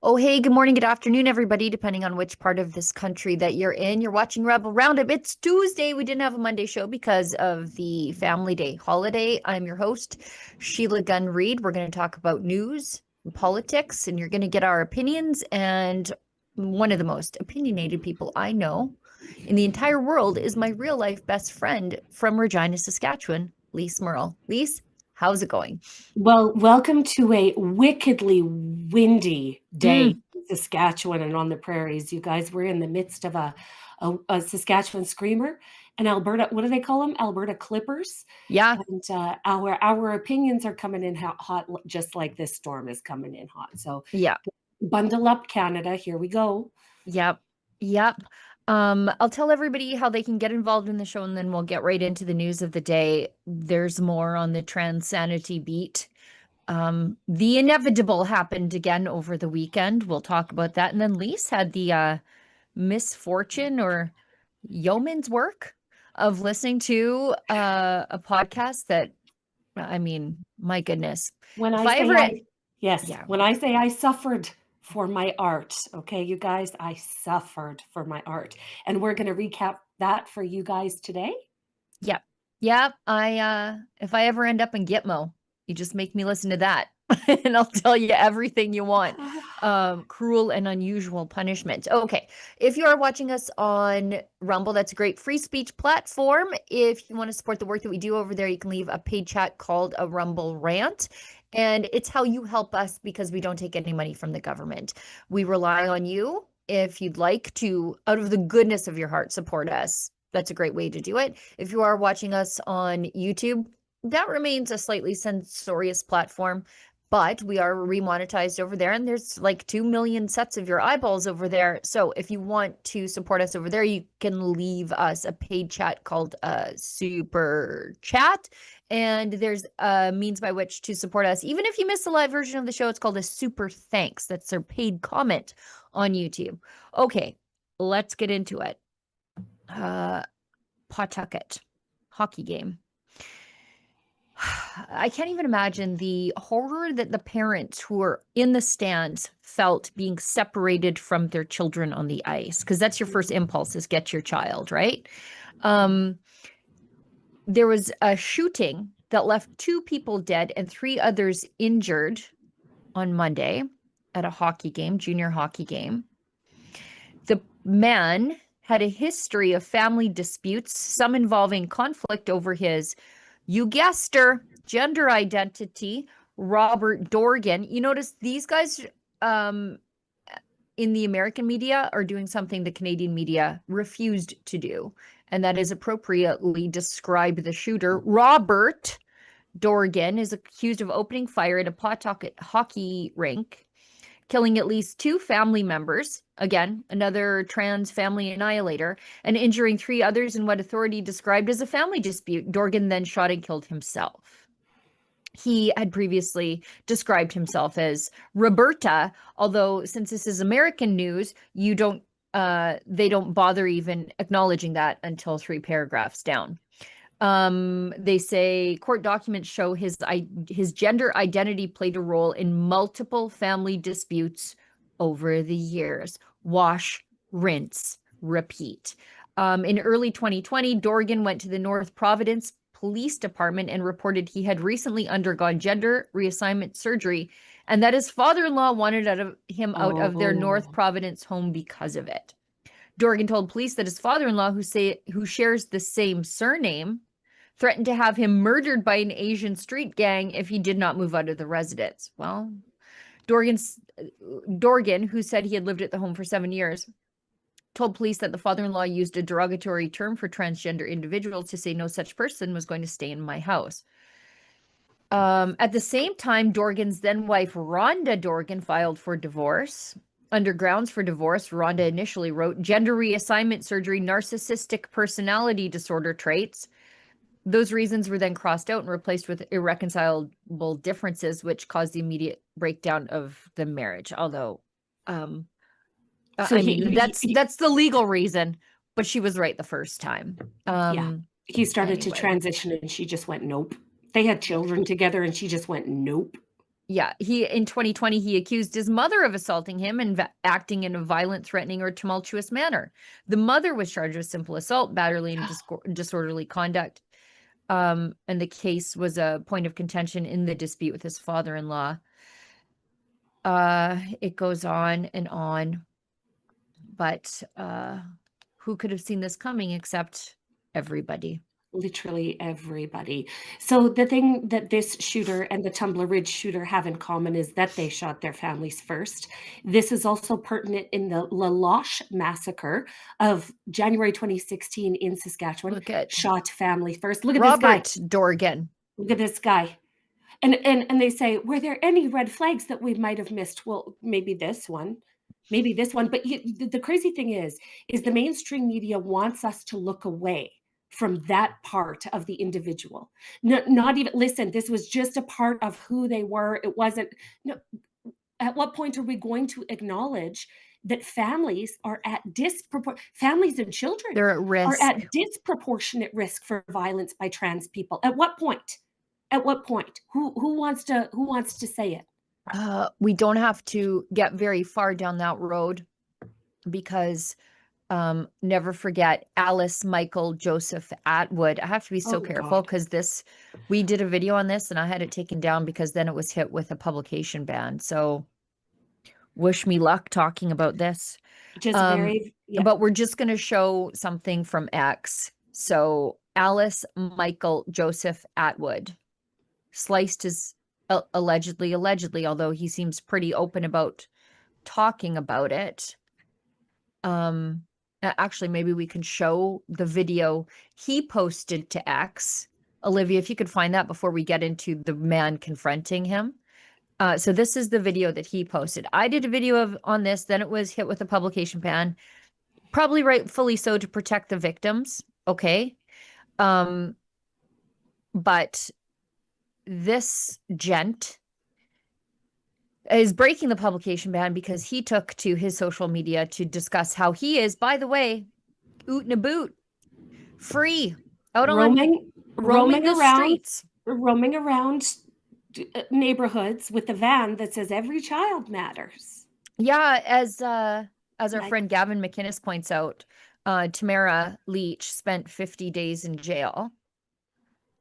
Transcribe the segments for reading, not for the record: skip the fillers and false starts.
Oh, hey, good morning, good afternoon, everybody, depending on which part of this country that you're in. You're watching Rebel Roundup. It's Tuesday. We didn't have a Monday show because of the Family Day holiday. I'm your host, Sheila Gunn Reid. We're going to talk about news and politics, and you're going to get our opinions. And one of the most opinionated people I know in the entire world is my real life best friend from Regina, Saskatchewan, Lise Merle. Lise, how's it going? Well, welcome to a wickedly windy day Mm, in Saskatchewan and on the prairies. You guys, we're in the midst of a Saskatchewan screamer and Alberta, what do they call them? Alberta clippers. yeah. And our opinions are coming in hot, just like this storm is coming in hot. So Yeah. bundle up, Canada. Here we go. Yep. Yep. I'll tell everybody how they can get involved in the show and then we'll get right into the news of the day. There's more on the trans sanity beat. The inevitable happened again over the weekend. We'll talk about that. And then Lise had the misfortune or yeoman's work of listening to a podcast that, I mean, my goodness. When If I I say ever, yes, yeah, when I say I suffered for my art, okay, you guys, I suffered for my art. And we're going to recap that for you guys today. yep. Yep. If I ever end up in Gitmo, you just make me listen to that and I'll tell you everything you want. Cruel and unusual punishment. Okay. If you are watching us on Rumble, that's a great free speech platform. If you want to support the work that we do over there, you can leave a paid chat called a Rumble rant. And it's how you help us because we don't take any money from the government. We rely on you. If you'd like to, out of the goodness of your heart, support us, that's a great way to do it. If you are watching us on YouTube, that remains a slightly censorious platform, but we are remonetized over there, and there's like 2 million sets of your eyeballs over there. So if you want to support us over there, you can leave us a paid chat called Super Chat. And there's a means by which to support us. Even if you miss the live version of the show, it's called a Super Thanks. That's their paid comment on YouTube. Okay, let's get into it. Pawtucket hockey game. I can't even imagine the horror that the parents who were in the stands felt being separated from their children on the ice, because that's your first impulse is get your child, right? Um, there was a shooting that left 2 people dead and 3 others injured on Monday at a hockey game, junior hockey game. The man had a history of family disputes, some involving conflict over his, you guessed her, gender identity. Robert Dorgan. You notice these guys um, in the American media are doing something the Canadian media refused to do, and that is appropriately describe the shooter. Robert Dorgan is accused of opening fire at a Pawtucket hockey rink, killing at least 2 family members, again, another trans family annihilator, and injuring 3 others in what authority described as a family dispute. Dorgan then shot and killed himself. He had previously described himself as Roberta, although since this is American news, they don't bother even acknowledging that until 3 paragraphs down. They say court documents show his gender identity played a role in multiple family disputes over the years. Wash, rinse, repeat. In early 2020, Dorgan went to the North Providence Police Department and reported he had recently undergone gender reassignment surgery and that his father-in-law wanted him out of their North Oh, Providence home because of it. Dorgan told police that his father-in-law, who shares the same surname, threatened to have him murdered by an Asian street gang if he did not move out of the residence. Well, Dorgan, who said he had lived at the home for 7 years, told police that the father-in-law used a derogatory term for transgender individuals to say no such person was going to stay in my house. At the same time, Dorgan's then wife, Rhonda Dorgan, filed for divorce. Under grounds for divorce, Rhonda initially wrote gender reassignment surgery, narcissistic personality disorder traits. Those reasons were then crossed out and replaced with irreconcilable differences, which caused the immediate breakdown of the marriage. Although, um, so I mean, that's the legal reason, but she was right the first time. yeah, he started to Anyway. transition and she just went, nope. They had children together and she just went, nope. Yeah, in 2020 he accused his mother of assaulting him and acting in a violent, threatening, or tumultuous manner. The mother was charged with simple assault, battery, and disorderly conduct. And the case was a point of contention in the dispute with his father-in-law. It goes on and on, but who could have seen this coming except everybody? Literally everybody. So the thing that this shooter and the Tumbler Ridge shooter have in common is that they shot their families first. This is also pertinent in the La Loche massacre of January 2016 in Saskatchewan. Look at Shot family first. Look at this guy. Robert Dorgan. Look at this guy. And they say, were there any red flags that we might have missed? Well, maybe this one. Maybe this one. But the crazy thing is the mainstream media wants us to look away from that part of the individual. Not even, listen, this was just a part of who they were. It wasn't, no, at what point are we going to acknowledge that families are at families and children They're at risk. are at disproportionate risk for violence by trans people? At what point? At what point? Who wants to say it? We don't have to get very far down that road because never forget Alice Michael Joseph Atwood. I have to be so careful because we did a video on this and I had it taken down because then it was hit with a publication ban. So wish me luck talking about this. But we're just going to show something from X. So Alice Michael Joseph Atwood sliced his allegedly, although he seems pretty open about talking about it. Actually, maybe we can show the video he posted to X. Olivia, if you could find that before we get into the man confronting him. So this is the video that he posted. I did a video on this, then it was hit with a publication ban, probably rightfully so to protect the victims. Okay. But this gent is breaking the publication ban because he took to his social media to discuss how he is, by the way, oot and a boot, free, out roaming the streets, roaming around neighborhoods with a van that says every child matters. Yeah, as our friend Gavin McInnes points out, Tamara Leach spent 50 days in jail.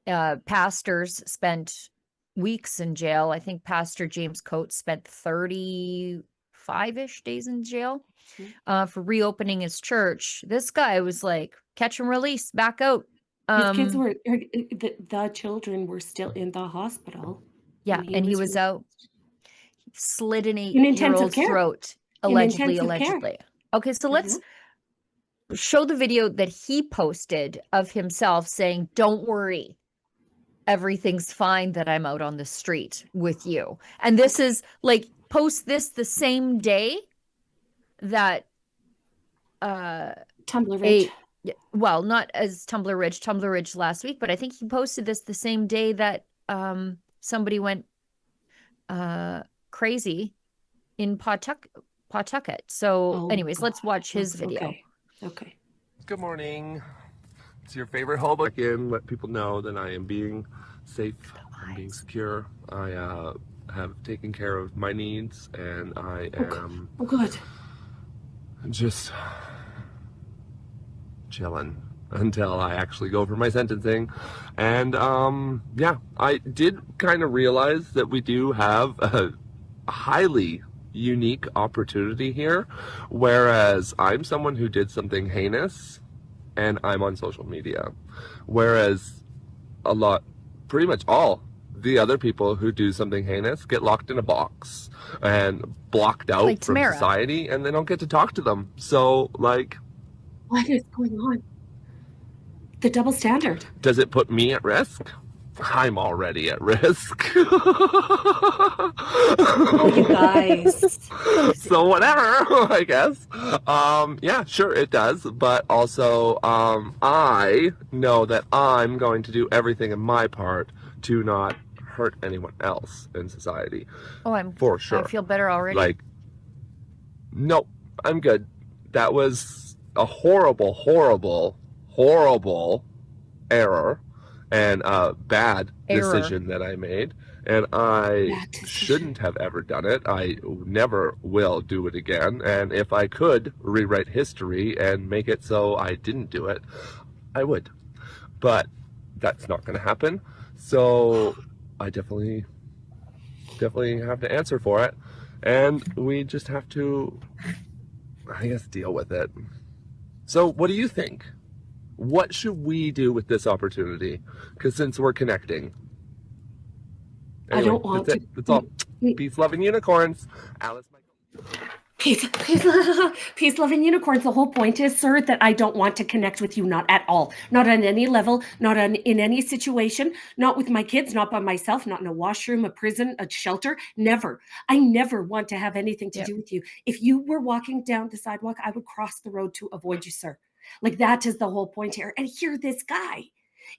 Pastors spent weeks in jail. I think Pastor James Coates spent 35-ish days in jail for reopening his church. This guy was like catch and release, back out. His kids the children were still in the hospital. Yeah, and he was out. He slid an 8-year-old's throat, allegedly. Okay, so let's show the video that he posted of himself saying, "Don't worry. Everything's fine that I'm out on the street with you." And this is like, post this the same day that Tumbler Ridge. Well, not as Tumbler Ridge last week, but I think he posted this the same day that somebody went crazy in Pawtucket. So anyways, let's watch his video. Okay. Good morning. It's your favorite hobo. Again, let people know that I am being safe, I'm being secure. I have taken care of my needs, and I am just chilling until I actually go for my sentencing. And yeah, I did kind of realize that we do have a highly unique opportunity here, whereas I'm someone who did something heinous and I'm on social media, whereas pretty much all the other people who do something heinous get locked in a box and blocked out like from society, and they don't get to talk to them. So, like, what is going on? The double standard. Does it put me at risk? I'm already at risk. Oh, you guys. So whatever, I guess. Yeah, sure it does. But also, I know that I'm going to do everything in my part to not hurt anyone else in society. Oh, for sure. I feel better already. Like, nope, I'm good. That was a horrible, horrible, horrible error and a bad decision that I made. And I Bad decision. shouldn't have ever done it. I never will do it again. And if I could rewrite history and make it so I didn't do it, I would. But that's not going to happen. So I definitely have to answer for it. And we just have to, I guess, deal with it. So what do you think? What should we do with this opportunity? Because since we're connecting. Anyway, I don't want that's to. it. That's all. Peace, love, and unicorns. Alice, Michael. Peace, love, and unicorns. The whole point is, sir, that I don't want to connect with you, not at all, not on any level, not in any situation, not with my kids, not by myself, not in a washroom, a prison, a shelter. Never. I never want to have anything to do with you. If you were walking down the sidewalk, I would cross the road to avoid you, sir. Like, that is the whole point here. And here, this guy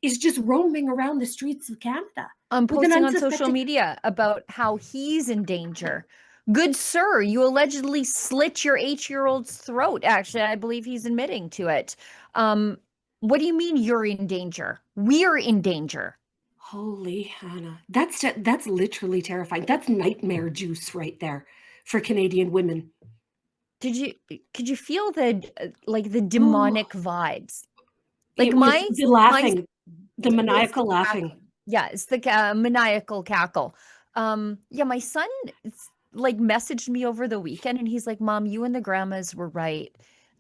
is just roaming around the streets of Canada. I'm with an posting on social unsuspecting- media about how he's in danger. Good sir, you allegedly slit your 8-year-old's throat. Actually, I believe he's admitting to it. What do you mean you're in danger? We're in danger. Holy Hannah. That's literally terrifying. That's nightmare juice right there for Canadian women. Could you feel the demonic vibes? Like It was the laughing, the maniacal laughing. Yeah, it's the maniacal cackle. Yeah, my son messaged me over the weekend and he's like, Mom, you and the grandmas were right.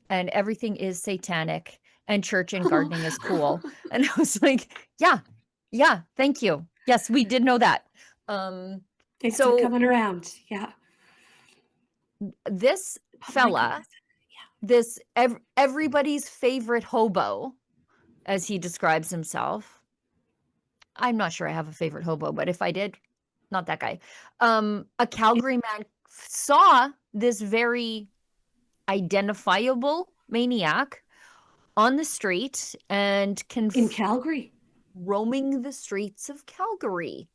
And everything is satanic and church and gardening is cool. And I was like, yeah, thank you. Yes, we did know that. Thanks for coming around. Yeah. This fella, this everybody's favorite hobo, as he describes himself. I'm not sure I have a favorite hobo, but if I did, not that guy. A Calgary man saw this very identifiable maniac on the street and in Calgary, roaming the streets of Calgary.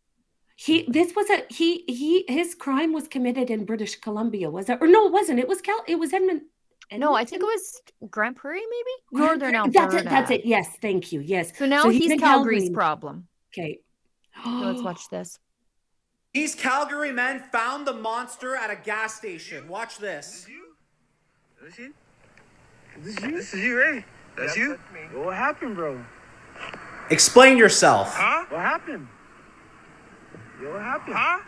His crime was committed in British Columbia, was it? Or no, it wasn't. It was Edmonton. No, I think it was Grand Prairie, maybe? Northern Alberta. That's it. Yes, thank you. Yes. So now he's Calgary's problem. Okay. So let's watch this. These Calgary men found the monster at a gas station. Watch this. Is this you? This is you, right? That's you? That's me. What happened, bro? Explain yourself. Huh? What happened? What happened? Huh?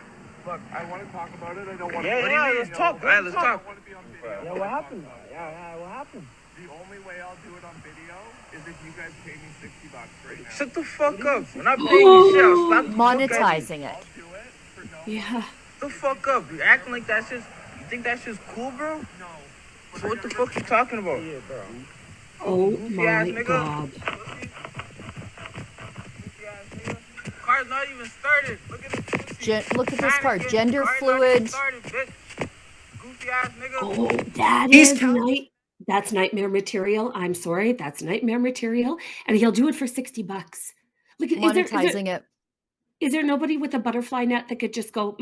Look, I want to talk about it. I don't want to. Yeah, let's talk. All right, let's talk. I want to be on video. Yeah, what happened? Yeah, what happened? The only way I'll do it on video is if you guys pay me $60 right now. Shut the fuck up. We're not paying you shit. I'll slap the monetizing it. I'll do it for no Yeah. Shut the fuck up. You acting like that shit's... You think that shit's cool, bro? No. So what the fuck you talking about? Yeah, bro. Oh Goofy my ass nigga. God. Goofy ass nigga. Car's not even started. Look at this pussy. Look at this car. Panicking. Gender Car's not fluid. even started, bitch. Goofy ass nigga. Oh, that's nightmare material. I'm sorry. That's nightmare material. And he'll do it for $60. Look at Monetizing it. Is there nobody with a butterfly net that could just go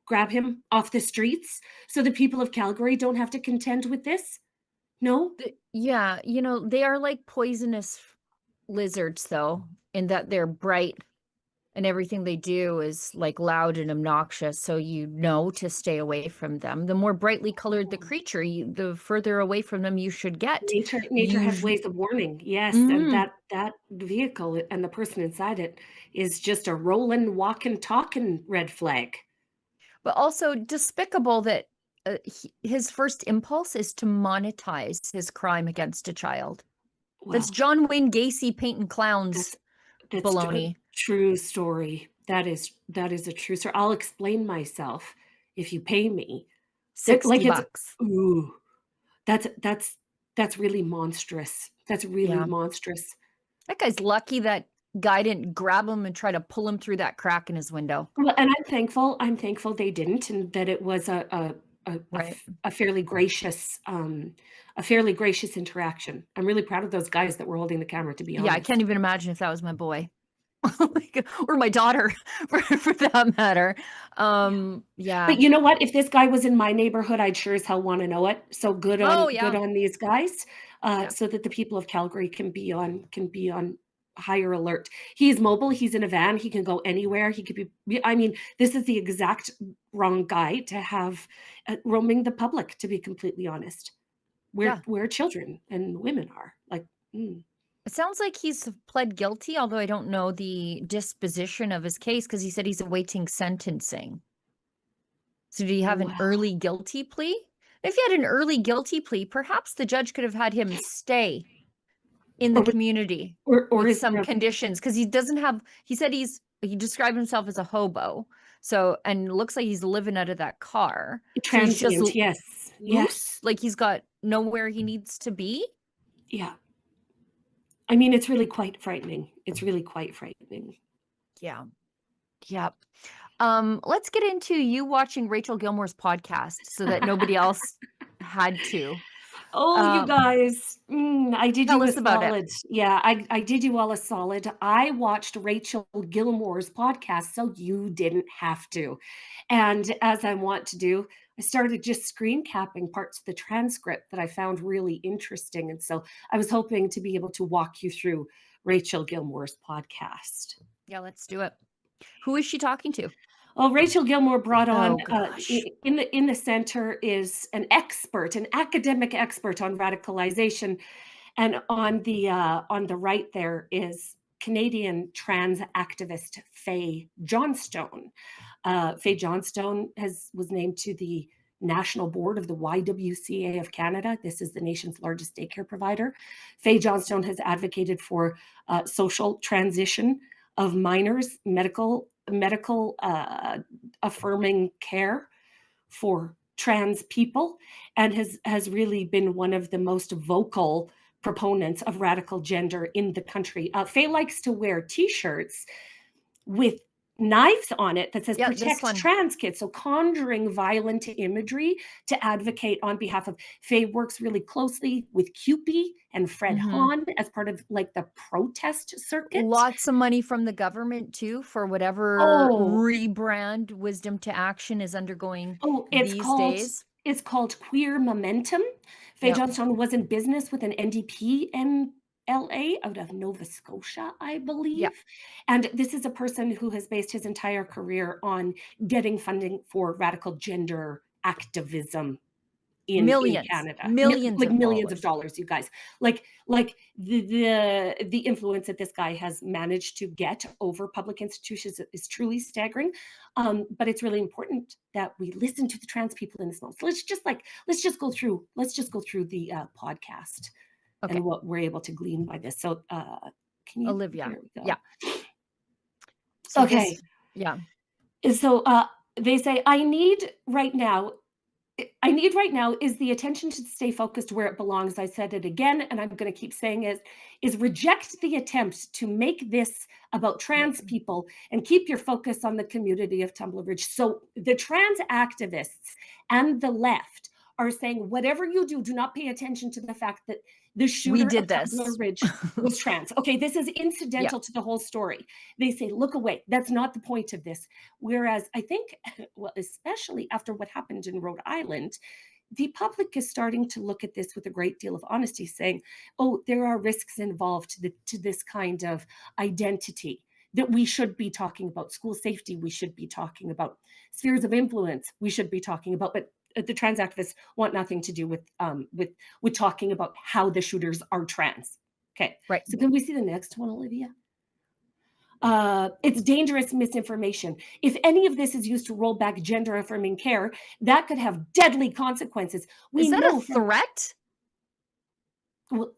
grab him off the streets so the people of Calgary don't have to contend with this? No? Yeah, they are like poisonous lizards, though, in that they're bright and everything they do is like loud and obnoxious. So to stay away from them. The more brightly colored the creature, the further away from them you should get. Nature has ways of warning. Yes, and that vehicle and the person inside it is just a rolling, walking, talking red flag. But also despicable that his first impulse is to monetize his crime against a child. Well, That's John Wayne Gacy painting clowns that's baloney. a true story. That is a true story. I'll explain myself if you pay me. $60. Ooh, that's really monstrous. That's really monstrous. That guy's lucky that guy didn't grab him and try to pull him through that crack in his window. Well, and I'm thankful they didn't, and that it was a fairly gracious interaction. I'm really proud of those guys that were holding the camera, to be honest. Yeah, I can't even imagine if that was my boy. Or my daughter, for that matter. Yeah. But you know what? If this guy was in my neighborhood, I'd sure as hell want to know it. So good on these guys, so that the people of Calgary can be on higher alert. He's mobile. He's in a van. He can go anywhere. He could be, I mean, this is the exact wrong guy to have roaming the public, to be completely honest, where children and women are. Like, It sounds like he's pled guilty, although I don't know the disposition of his case because he said he's awaiting sentencing. So did he have an early guilty plea? If he had an early guilty plea, perhaps the judge could have had him stay in the community with some conditions, because he doesn't have, he said he described himself as a hobo. So, and it looks like he's living out of that car. Transient, so he's just yes. loose, like he's got nowhere he needs to be. Yeah. I mean, it's really quite frightening. It's really quite frightening. Yeah. Yep. Let's get into you watching Rachel Gilmore's podcast so that nobody else had to. Oh, you guys, I did you a solid. Yeah, I did you all a solid. I watched Rachel Gilmore's podcast, so you didn't have to. And as I want to do, I started just screen capping parts of the transcript that I found really interesting. And so I was hoping to be able to walk you through Rachel Gilmore's podcast. Yeah, let's do it. Who is she talking to? Well, Rachel Gilmore brought on in the center is an expert, an academic expert on radicalization, and on the right there is Canadian trans activist Faye Johnstone. Faye Johnstone was named to the National Board of the YWCA of Canada. This is the nation's largest daycare provider. Faye Johnstone has advocated for social transition of minors, medical affirming care for trans people, and has really been one of the most vocal proponents of radical gender in the country. Faye likes to wear t-shirts with knives on it that says protect trans kids, so conjuring violent imagery to advocate on behalf of. Faye works really closely with CUPE and Fred Hahn as part of like the protest circuit. Lots of money from the government too for whatever rebrand Wisdom to Action is undergoing these days. It's called Queer Momentum. Faye Johnstone was in business with an NDP and LA out of Nova Scotia, I believe. Yep. And this is a person who has based his entire career on getting funding for radical gender activism in Canada. Millions of dollars, you guys. Like the influence that this guy has managed to get over public institutions is truly staggering. But it's really important that we listen to the trans people in this moment. So let's just go through the podcast. Okay. And what we're able to glean by this. So can you, Olivia? Yeah. So okay. So they say, I need right now is the attention to stay focused where it belongs. I said it again, and I'm going to keep saying is reject the attempt to make this about trans people and keep your focus on the community of Tumbler Ridge. So the trans activists and the left are saying, whatever you do, do not pay attention to the fact that the shooter of Tumbler Ridge was trans. Okay, this is incidental to the whole story. They say, look away. That's not the point of this. Whereas I think, well, especially after what happened in Rhode Island, the public is starting to look at this with a great deal of honesty, saying, oh, there are risks involved to this kind of identity that we should be talking about. School safety, we should be talking about. Spheres of influence, we should be talking about. But the trans activists want nothing to do with talking about how the shooters are trans. Okay, right. So can we see the next one, Olivia? It's dangerous misinformation. If any of this is used to roll back gender affirming care, that could have deadly consequences. Is that a threat? Well,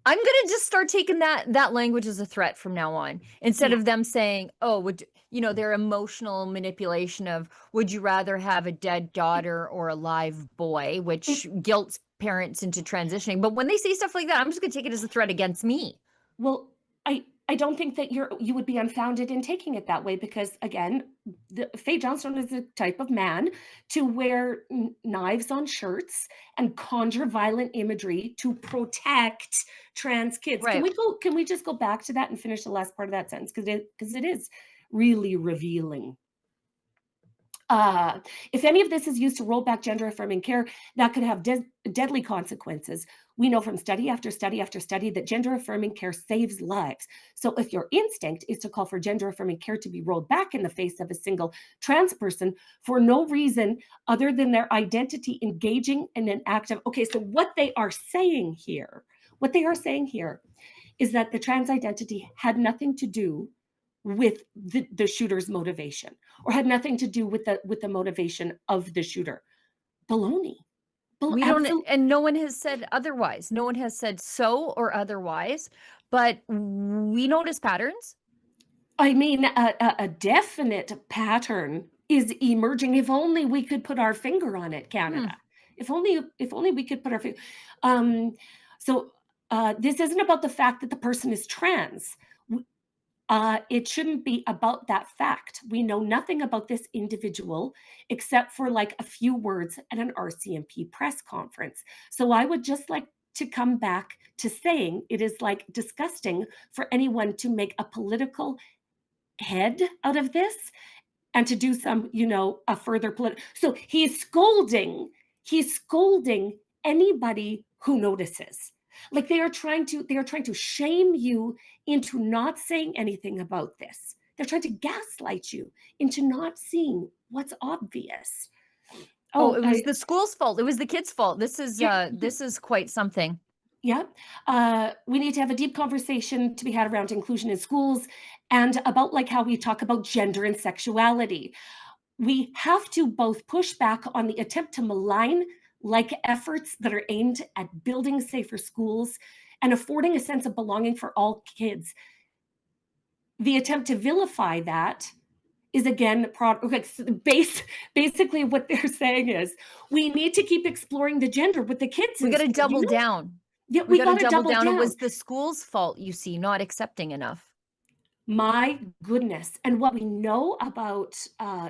I'm going to just start taking that language as a threat from now on, instead of them saying, oh, their emotional manipulation of, would you rather have a dead daughter or a live boy, which guilts parents into transitioning. But when they say stuff like that, I'm just going to take it as a threat against me. Well, I don't think that you would be unfounded in taking it that way, because again, Faye Johnstone is the type of man to wear knives on shirts and conjure violent imagery to protect trans kids. Right. Can we just go back to that and finish the last part of that sentence? Because it is really revealing. If any of this is used to roll back gender affirming care, that could have deadly consequences. We know from study after study after study that gender affirming care saves lives. So if your instinct is to call for gender affirming care to be rolled back in the face of a single trans person for no reason other than their identity engaging in an act of, okay, so what they are saying here is that the trans identity had nothing to do with the shooter's motivation, or had nothing to do with the motivation of the shooter. Baloney. We don't, and no one has said otherwise. No one has said so or otherwise, but we notice patterns. I mean, a definite pattern is emerging. If only we could put our finger on it, Canada. If only we could put our finger. So this isn't about the fact that the person is trans. It shouldn't be about that fact. We know nothing about this individual except for like a few words at an RCMP press conference. So I would just like to come back to saying it is like disgusting for anyone to make a political head out of this and to do some, a further political. So he's scolding anybody who notices. Like they are trying to shame you into not saying anything about this. They're trying to gaslight you into not seeing what's obvious. It was the school's fault. It was the kids' fault. This is quite something. Yeah. We need to have a deep conversation to be had around inclusion in schools and about like how we talk about gender and sexuality. We have to both push back on the attempt to malign like efforts that are aimed at building safer schools and affording a sense of belonging for all kids. The attempt to vilify that is again, basically what they're saying is we need to keep exploring the gender with the kids. We got to double down. Yeah, we got to double down. It was the school's fault, you see, not accepting enough. My goodness. And what we know about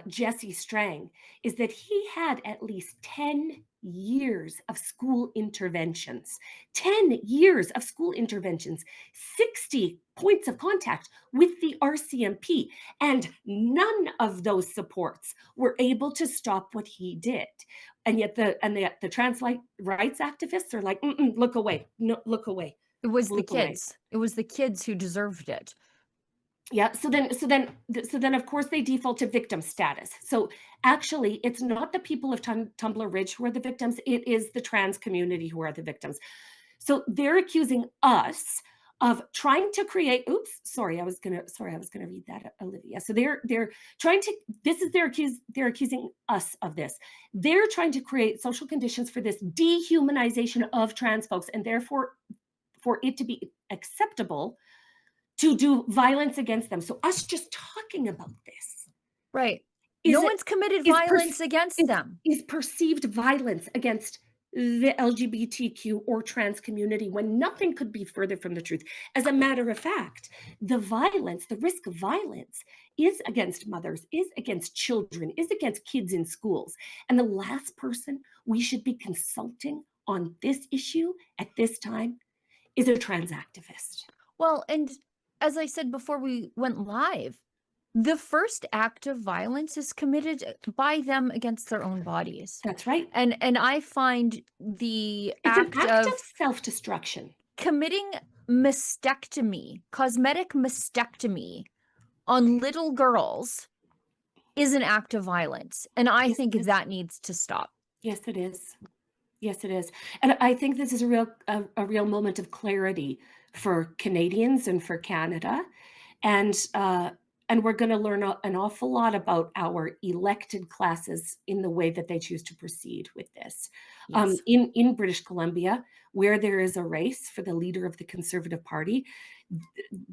Jesse Strang is that he had at least 10 years of school interventions, 10 years of school interventions, 60 points of contact with the RCMP, and none of those supports were able to stop what he did. And yet the trans rights activists are like, look away, no, look away. It was the kids. It was the kids who deserved it. Yeah. So then, of course, they default to victim status. So actually, it's not the people of Tumbler Ridge who are the victims. It is the trans community who are the victims. So they're accusing us of trying to create. Oops, sorry, I was gonna read that, Olivia. So they're trying to. They're accusing us of this. They're trying to create social conditions for this dehumanization of trans folks, and therefore, for it to be acceptable to do violence against them. So us just talking about this. Right. No one's committed violence against them. Is perceived violence against the LGBTQ or trans community when nothing could be further from the truth. As a matter of fact, the risk of violence is against mothers, is against children, is against kids in schools. And the last person we should be consulting on this issue at this time is a trans activist. Well, and as I said before we went live, the first act of violence is committed by them against their own bodies. That's right. And I find it's an act of self-destruction. Committing cosmetic mastectomy on little girls is an act of violence. And I think that needs to stop. Yes, it is. Yes, it is. And I think this is a real moment of clarity for Canadians and for Canada. And we're going to learn an awful lot about our elected classes in the way that they choose to proceed with this. Yes. In British Columbia, where there is a race for the leader of the Conservative Party,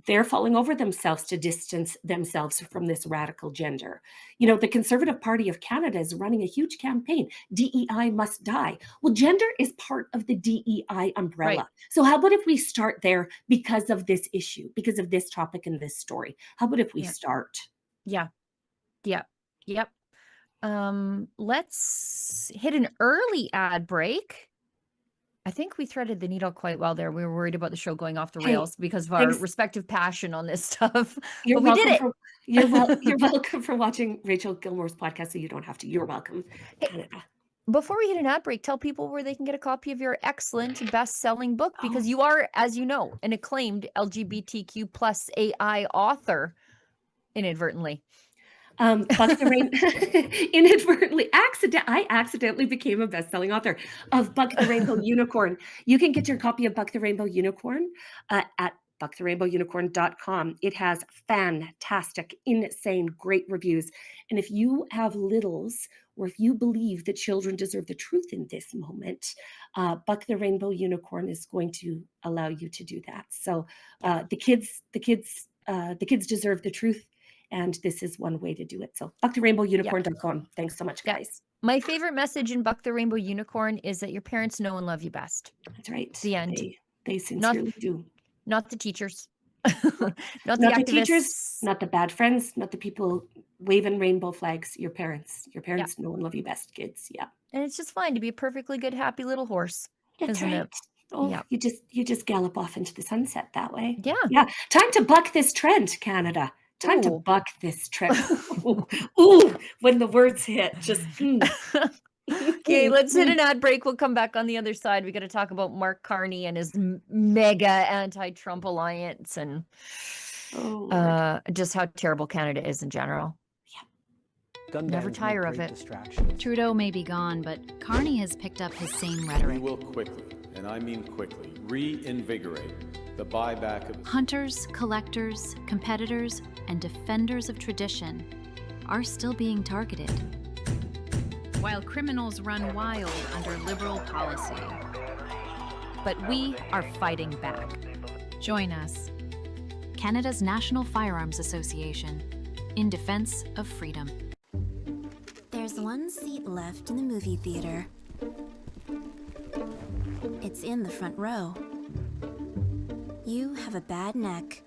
they're falling over themselves to distance themselves from this radical gender. The Conservative Party of Canada is running a huge campaign. DEI must die. Well, gender is part of the DEI umbrella. Right. So how about if we start there because of this issue, because of this topic and this story? How about if we start? Yeah. Yep. Let's hit an early ad break. I think we threaded the needle quite well there. We were worried about the show going off the rails because of our respective passion on this stuff. But we did it. You're welcome for watching Rachel Gilmore's podcast, so you don't have to. You're welcome, Canada. before we hit an ad break, tell people where they can get a copy of your excellent best-selling book, because you are, as you know, an acclaimed LGBTQ plus AI author inadvertently. Buck the I accidentally became a best-selling author of Buck the Rainbow Unicorn. You can get your copy of Buck the Rainbow Unicorn at bucktherainbowunicorn.com. It has fantastic, insane, great reviews. And if you have littles, or if you believe that children deserve the truth in this moment, Buck the Rainbow Unicorn is going to allow you to do that. So the kids deserve the truth. And this is one way to do it. So bucktherainbowunicorn.com. Thanks so much, guys. My favorite message in Buck the Rainbow Unicorn is that your parents know and love you best. That's right. The end. They sincerely do. Not the teachers. Not the teachers, not the bad friends, not the people waving rainbow flags. Your parents. Your parents know and love you best, kids. Yeah. And it's just fine to be a perfectly good, happy little horse. That's isn't right. it? Oh, Yeah. you just gallop off into the sunset that way. Yeah. Yeah. Time to buck this trend, Canada. Time to Ooh. buck this trend. Ooh, when the words hit, just. Okay, let's hit an ad break. We'll come back on the other side. We got to talk about Mark Carney and his mega anti-Trump alliance, and just how terrible Canada is in general. Gun Never bans tire make of great it. distraction. Trudeau may be gone, but Carney has picked up his same We rhetoric. will quickly, and I mean quickly, reinvigorate the buyback of Hunters, collectors, competitors, and defenders of tradition are still being targeted, while criminals run wild under Liberal policy. But we are fighting back. Join us, Canada's National Firearms Association, in defense of freedom. There's one seat left in the movie theater. It's in the front row. You have a bad neck.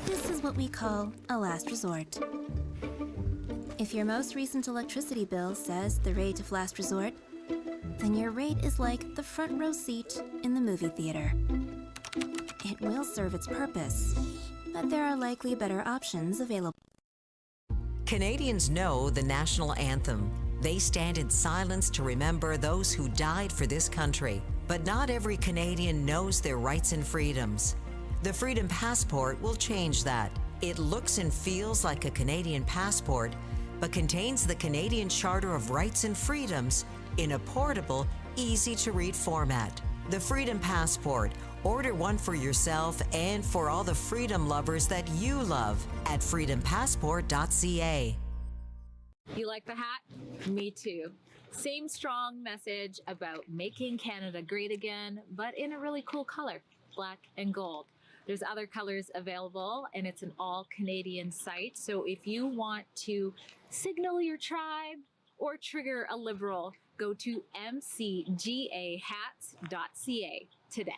This is what we call a last resort. If your most recent electricity bill says the rate of last resort, then your rate is like the front row seat in the movie theater. It will serve its purpose, but there are likely better options available. Canadians know the national anthem. They stand in silence to remember those who died for this country. But not every Canadian knows their rights and freedoms. The Freedom Passport will change that. It looks and feels like a Canadian passport, but contains the Canadian Charter of Rights and Freedoms in a portable, easy-to-read format. The Freedom Passport. Order one for yourself and for all the freedom lovers that you love at freedompassport.ca. You like the hat? Me too. Same strong message about making Canada great again, but in a really cool color, black and gold. There's other colors available, and it's an all-Canadian site. So if you want to signal your tribe or trigger a Liberal, go to mcgahats.ca today.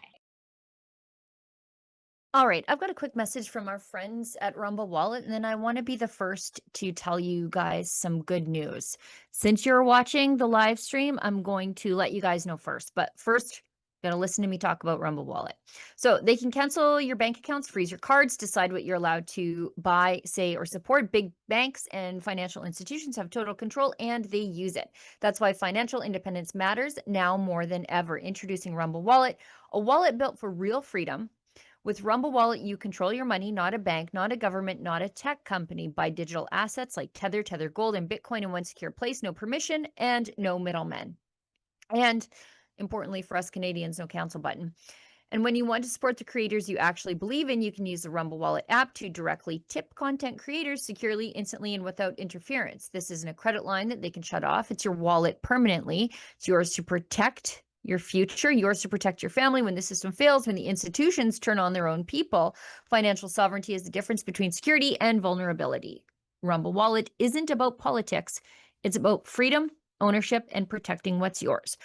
All right, I've got a quick message from our friends at Rumble Wallet, and then I want to be the first to tell you guys some good news. Since you're watching the live stream, I'm going to let you guys know first. But first, you're going to listen to me talk about Rumble Wallet. So they can cancel your bank accounts, freeze your cards, decide what you're allowed to buy, say, or support. Big banks and financial institutions have total control, and they use it. That's why financial independence matters now more than ever. Introducing Rumble Wallet, a wallet built for real freedom. With Rumble Wallet, you control your money, not a bank, not a government, not a tech company. Buy digital assets like Tether, Tether Gold, and Bitcoin in one secure place. No permission and no middlemen. And importantly for us Canadians, no cancel button. And when you want to support the creators you actually believe in, you can use the Rumble Wallet app to directly tip content creators securely, instantly, and without interference. This isn't a credit line that they can shut off. It's your wallet permanently. It's yours to protect your future, yours to protect your family when the system fails, when the institutions turn on their own people. Financial sovereignty is the difference between security and vulnerability. Rumble Wallet isn't about politics. It's about freedom, ownership, and protecting what's yours.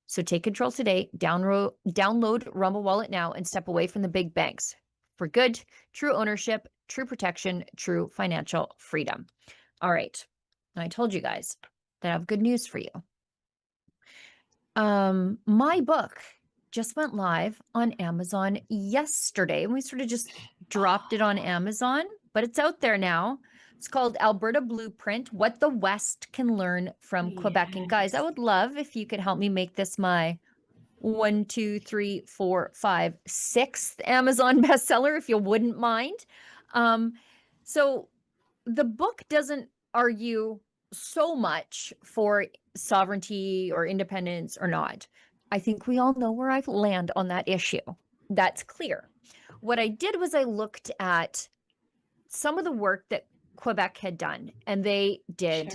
So take control today, download Rumble Wallet now, and step away from the big banks. For good, true ownership, true protection, true financial freedom. All right. I told you guys that I have good news for you. My book just went live on Amazon yesterday, and we sort of just dropped it on Amazon, but it's out there now It's called Alberta Blueprint, What the West Can Learn from Quebec. And guys, I would love if you could help me make this my 1, 2, 3, 4, 5, 6th Amazon bestseller, if you wouldn't mind. So the book doesn't argue so much for sovereignty or independence or not. I think we all know where I land on that issue. That's clear. What I did was I looked at some of the work that Quebec had done, and they did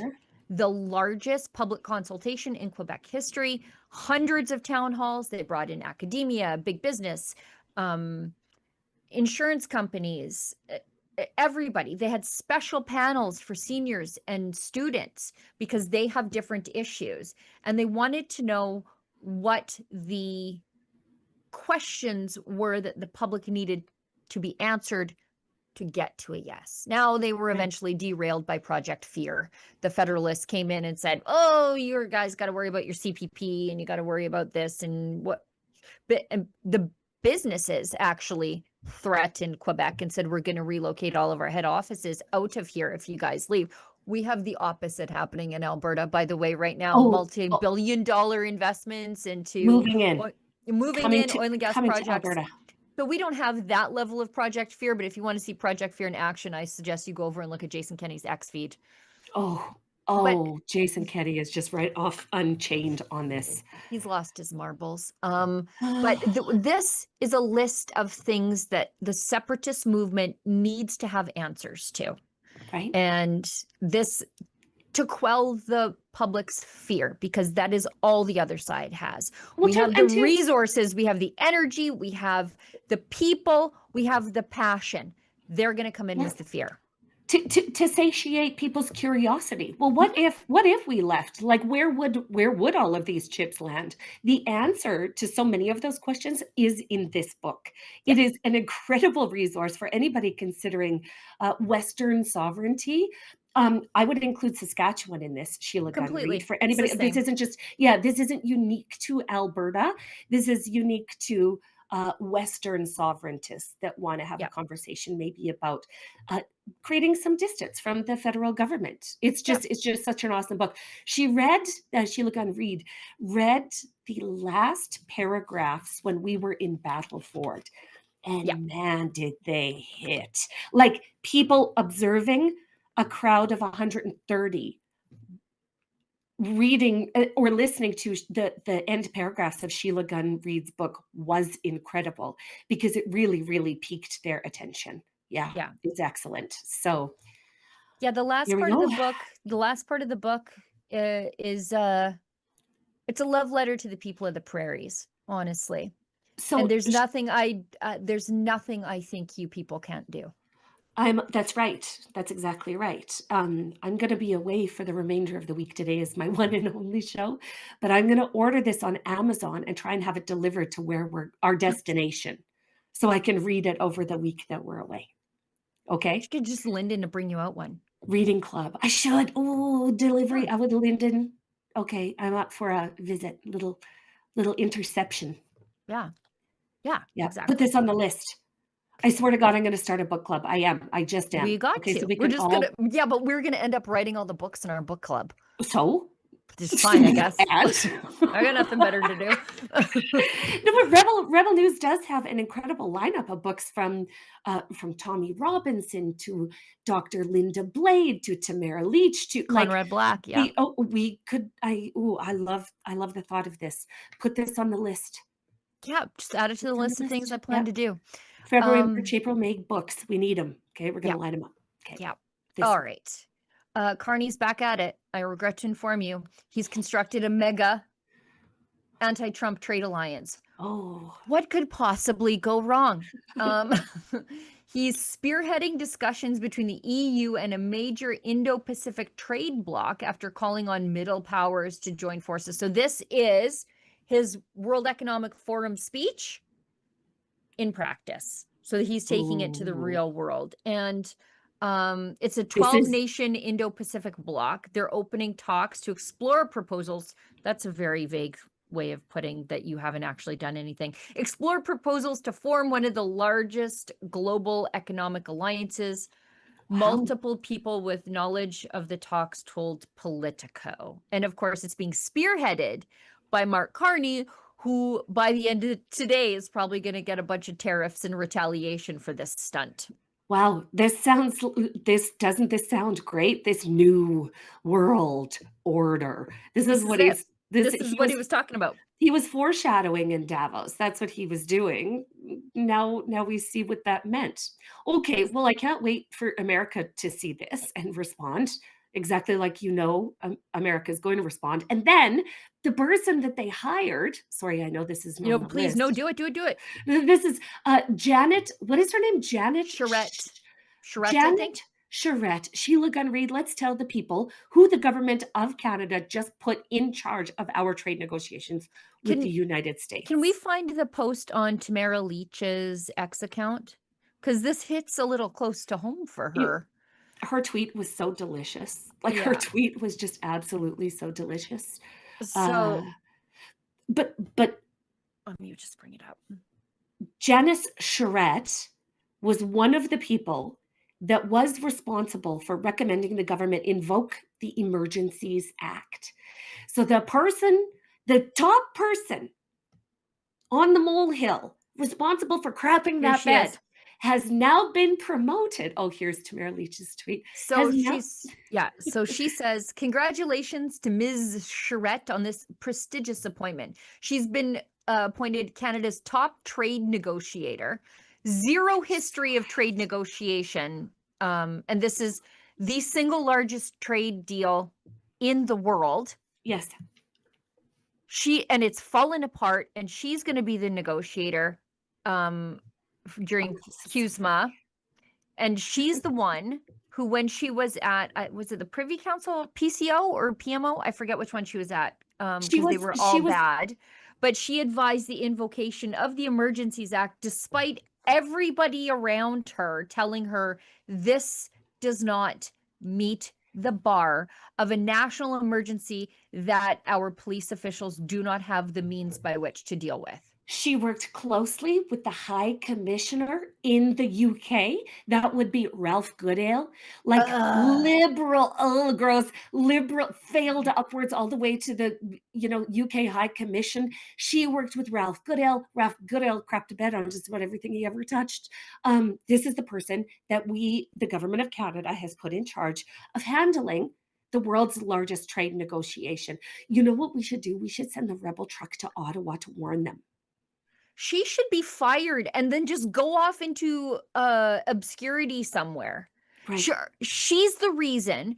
the largest public consultation in Quebec history, hundreds of town halls. They brought in academia, big business, insurance companies, everybody. They had special panels for seniors and students because they have different issues, and they wanted to know what the questions were that the public needed to be answered to get to a yes. Now they were eventually derailed by Project Fear. The Federalists came in and said, oh, you guys got to worry about your CPP and you got to worry about this and what. But the businesses actually threatened Quebec and said, we're going to relocate all of our head offices out of here if you guys leave. We have the opposite happening in Alberta, by the way, right now. Multi-billion-dollar investments into moving in oil and gas projects. So we don't have that level of Project Fear, but if you want to see Project Fear in action, I suggest you go over and look at Jason Kenney's X feed. Jason Kenney is just right off Unchained on this. He's lost his marbles. But this is a list of things that the separatist movement needs to have answers to. Right. And this to quell the public's fear, because that is all the other side has. We have the resources, we have the energy, we have the people, we have the passion. They're going to come in with the fear. To satiate people's curiosity. Well, what if we left? Like, where would all of these chips land? The answer to so many of those questions is in this book. Yeah. It is an incredible resource for anybody considering Western sovereignty. I would include Saskatchewan in this, Sheila Gunn Reid, for anybody. This isn't unique to Alberta. This is unique to Western sovereigntists that want to have a conversation maybe about creating some distance from the federal government. It's just such an awesome book. Sheila Gunn Reid read the last paragraphs when we were in Battleford, and man, did they hit. Like, people observing a crowd of 130 reading or listening to the end paragraphs of Sheila Gunn Reid's book was incredible, because it really, really piqued their attention. Yeah. It's excellent. So the last part of the book is it's a love letter to the people of the prairies, honestly. So, and there's nothing I think you people can't do. That's right. That's exactly right. I'm going to be away for the remainder of the week. Today is my one and only show, but I'm going to order this on Amazon and try and have it delivered to our destination, so I can read it over the week that we're away. Okay. You could just Linden to bring you out one. Reading club. I should. Oh, delivery. I would Linden. Okay. I'm up for a visit. Little interception. Yeah. Exactly. Put this on the list. I swear to God, I'm going to start a book club. I am. I just am. We got to. So we're just going to, but we're going to end up writing all the books in our book club. So? Just fine, I guess. I got nothing better to do. No, but Rebel News does have an incredible lineup of books from Tommy Robinson to Dr. Linda Blade to Tamara Leach to Conrad Black. Yeah. I love the thought of this. Put this on the list. Yeah, just add it to the list of things I plan to do. February, March, April, May books. We need them. Okay, we're going to line them up. Okay. Yeah. All right. Carney's back at it. I regret to inform you. He's constructed a mega anti-Trump trade alliance. Oh. What could possibly go wrong? He's spearheading discussions between the EU and a major Indo-Pacific trade bloc after calling on middle powers to join forces. So this is his World Economic Forum speech in practice. So he's taking it to the real world. And it's a 12-nation Indo-Pacific bloc. They're opening talks to explore proposals. That's a very vague way of putting that you haven't actually done anything. Explore proposals to form one of the largest global economic alliances Multiple people with knowledge of the talks told Politico. And of course, it's being spearheaded by Mark Carney, who by the end of today is probably going to get a bunch of tariffs in retaliation for this stunt. Wow, doesn't this sound great? This new world order. This is what he was talking about. He was foreshadowing in Davos. That's what he was doing. Now we see what that meant. Okay, well, I can't wait for America to see this and respond exactly like America is going to respond. And then the person that they hired, sorry, I know this is not on the please, list. no, do it. This is Janet, what is her name? Janet Charette. Janet Charette, Sheila, Gunn, Reid, let's tell the people who the government of Canada just put in charge of our trade negotiations with the United States. Can we find the post on Tamara Leach's X account? Because this hits a little close to home for her. Her tweet was so delicious. Her tweet was just absolutely so delicious. So, but let me just bring it up. Janice Charette was one of the people that was responsible for recommending the government invoke the Emergencies Act. So the top person on the molehill responsible for crapping that bed has now been promoted. Oh, here's Tamara Leach's tweet. So she says, congratulations to Ms. Charette on this prestigious appointment. She's been appointed Canada's top trade negotiator. Zero history of trade negotiation. And this is the single largest trade deal in the world. Yes. And it's fallen apart, and she's going to be the negotiator during CUSMA. And she's the one who, when she was at, was it the Privy Council, PCO or PMO? I forget which one she was at, because they were all bad. But she advised the invocation of the Emergencies Act, despite everybody around her telling her this does not meet the bar of a national emergency that our police officials do not have the means by which to deal with. She worked closely with the High Commissioner in the UK. That would be Ralph Goodale. Liberal, gross, liberal, failed upwards all the way to the, UK High Commission. She worked with Ralph Goodale. Ralph Goodale crapped a bed on just about everything he ever touched. This is the person that the government of Canada, has put in charge of handling the world's largest trade negotiation. You know what we should do? We should send the Rebel truck to Ottawa to warn them. She should be fired and then just go off into obscurity somewhere. Right. Sure, she's the reason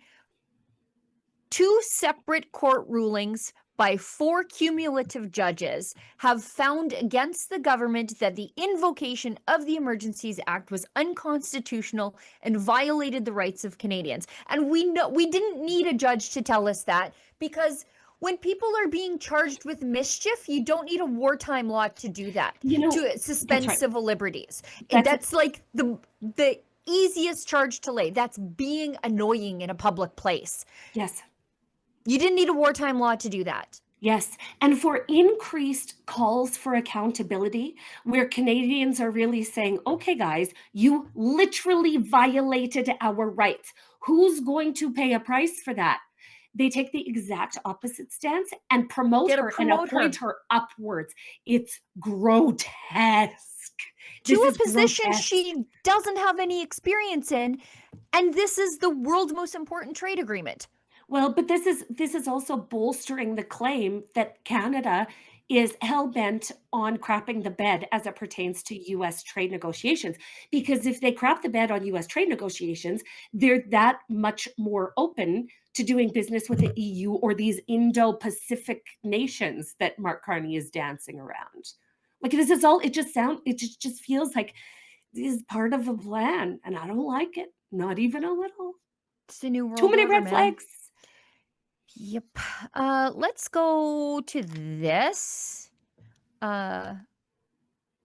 2 separate court rulings by 4 cumulative judges have found against the government that the invocation of the Emergencies Act was unconstitutional and violated the rights of Canadians. And we didn't need a judge to tell us that, because when people are being charged with mischief, you don't need a wartime law to do that, to suspend civil liberties. That's like the easiest charge to lay. That's being annoying in a public place. Yes. You didn't need a wartime law to do that. Yes. And for increased calls for accountability, where Canadians are really saying, okay, guys, you literally violated our rights. Who's going to pay a price for that? They take the exact opposite stance and promote her and appoint her upwards. It's grotesque. To a position she doesn't have any experience in, and this is the world's most important trade agreement. Well, but this is also bolstering the claim that Canada is hell-bent on crapping the bed as it pertains to U.S. trade negotiations. Because if they crap the bed on U.S. trade negotiations, they're that much more open to doing business with the EU or these Indo-Pacific nations that Mark Carney is dancing around. This is all, it just feels like this is part of a plan, and I don't like it. Not even a little. It's the new world. Too many red flags. Yep. Let's go to this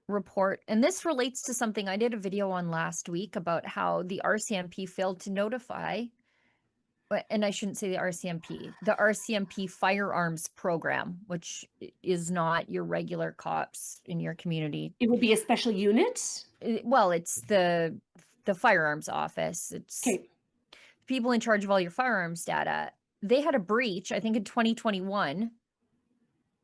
report. And this relates to something I did a video on last week about how the RCMP failed to notify, and I shouldn't say the RCMP firearms program, which is not your regular cops in your community. It would be a special unit? Well, it's the the firearms office. It's Okay. people in charge of all your firearms data. They had a breach, I think in 2021,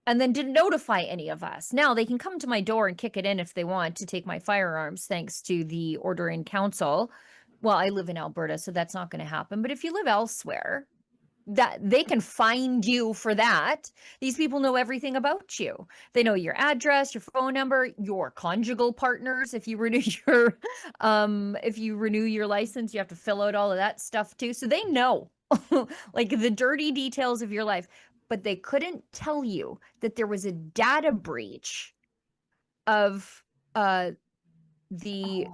and then didn't notify any of us. Now they can come to my door and kick it in if they want to take my firearms, thanks to the order in council. Well, I live in Alberta, so that's not going to happen. But if you live elsewhere, that they can find you for that. These people know everything about you. They know your address, your phone number, your conjugal partners. If you renew your license, you have to fill out all of that stuff too. So they know like the dirty details of your life, but they couldn't tell you that there was a data breach of the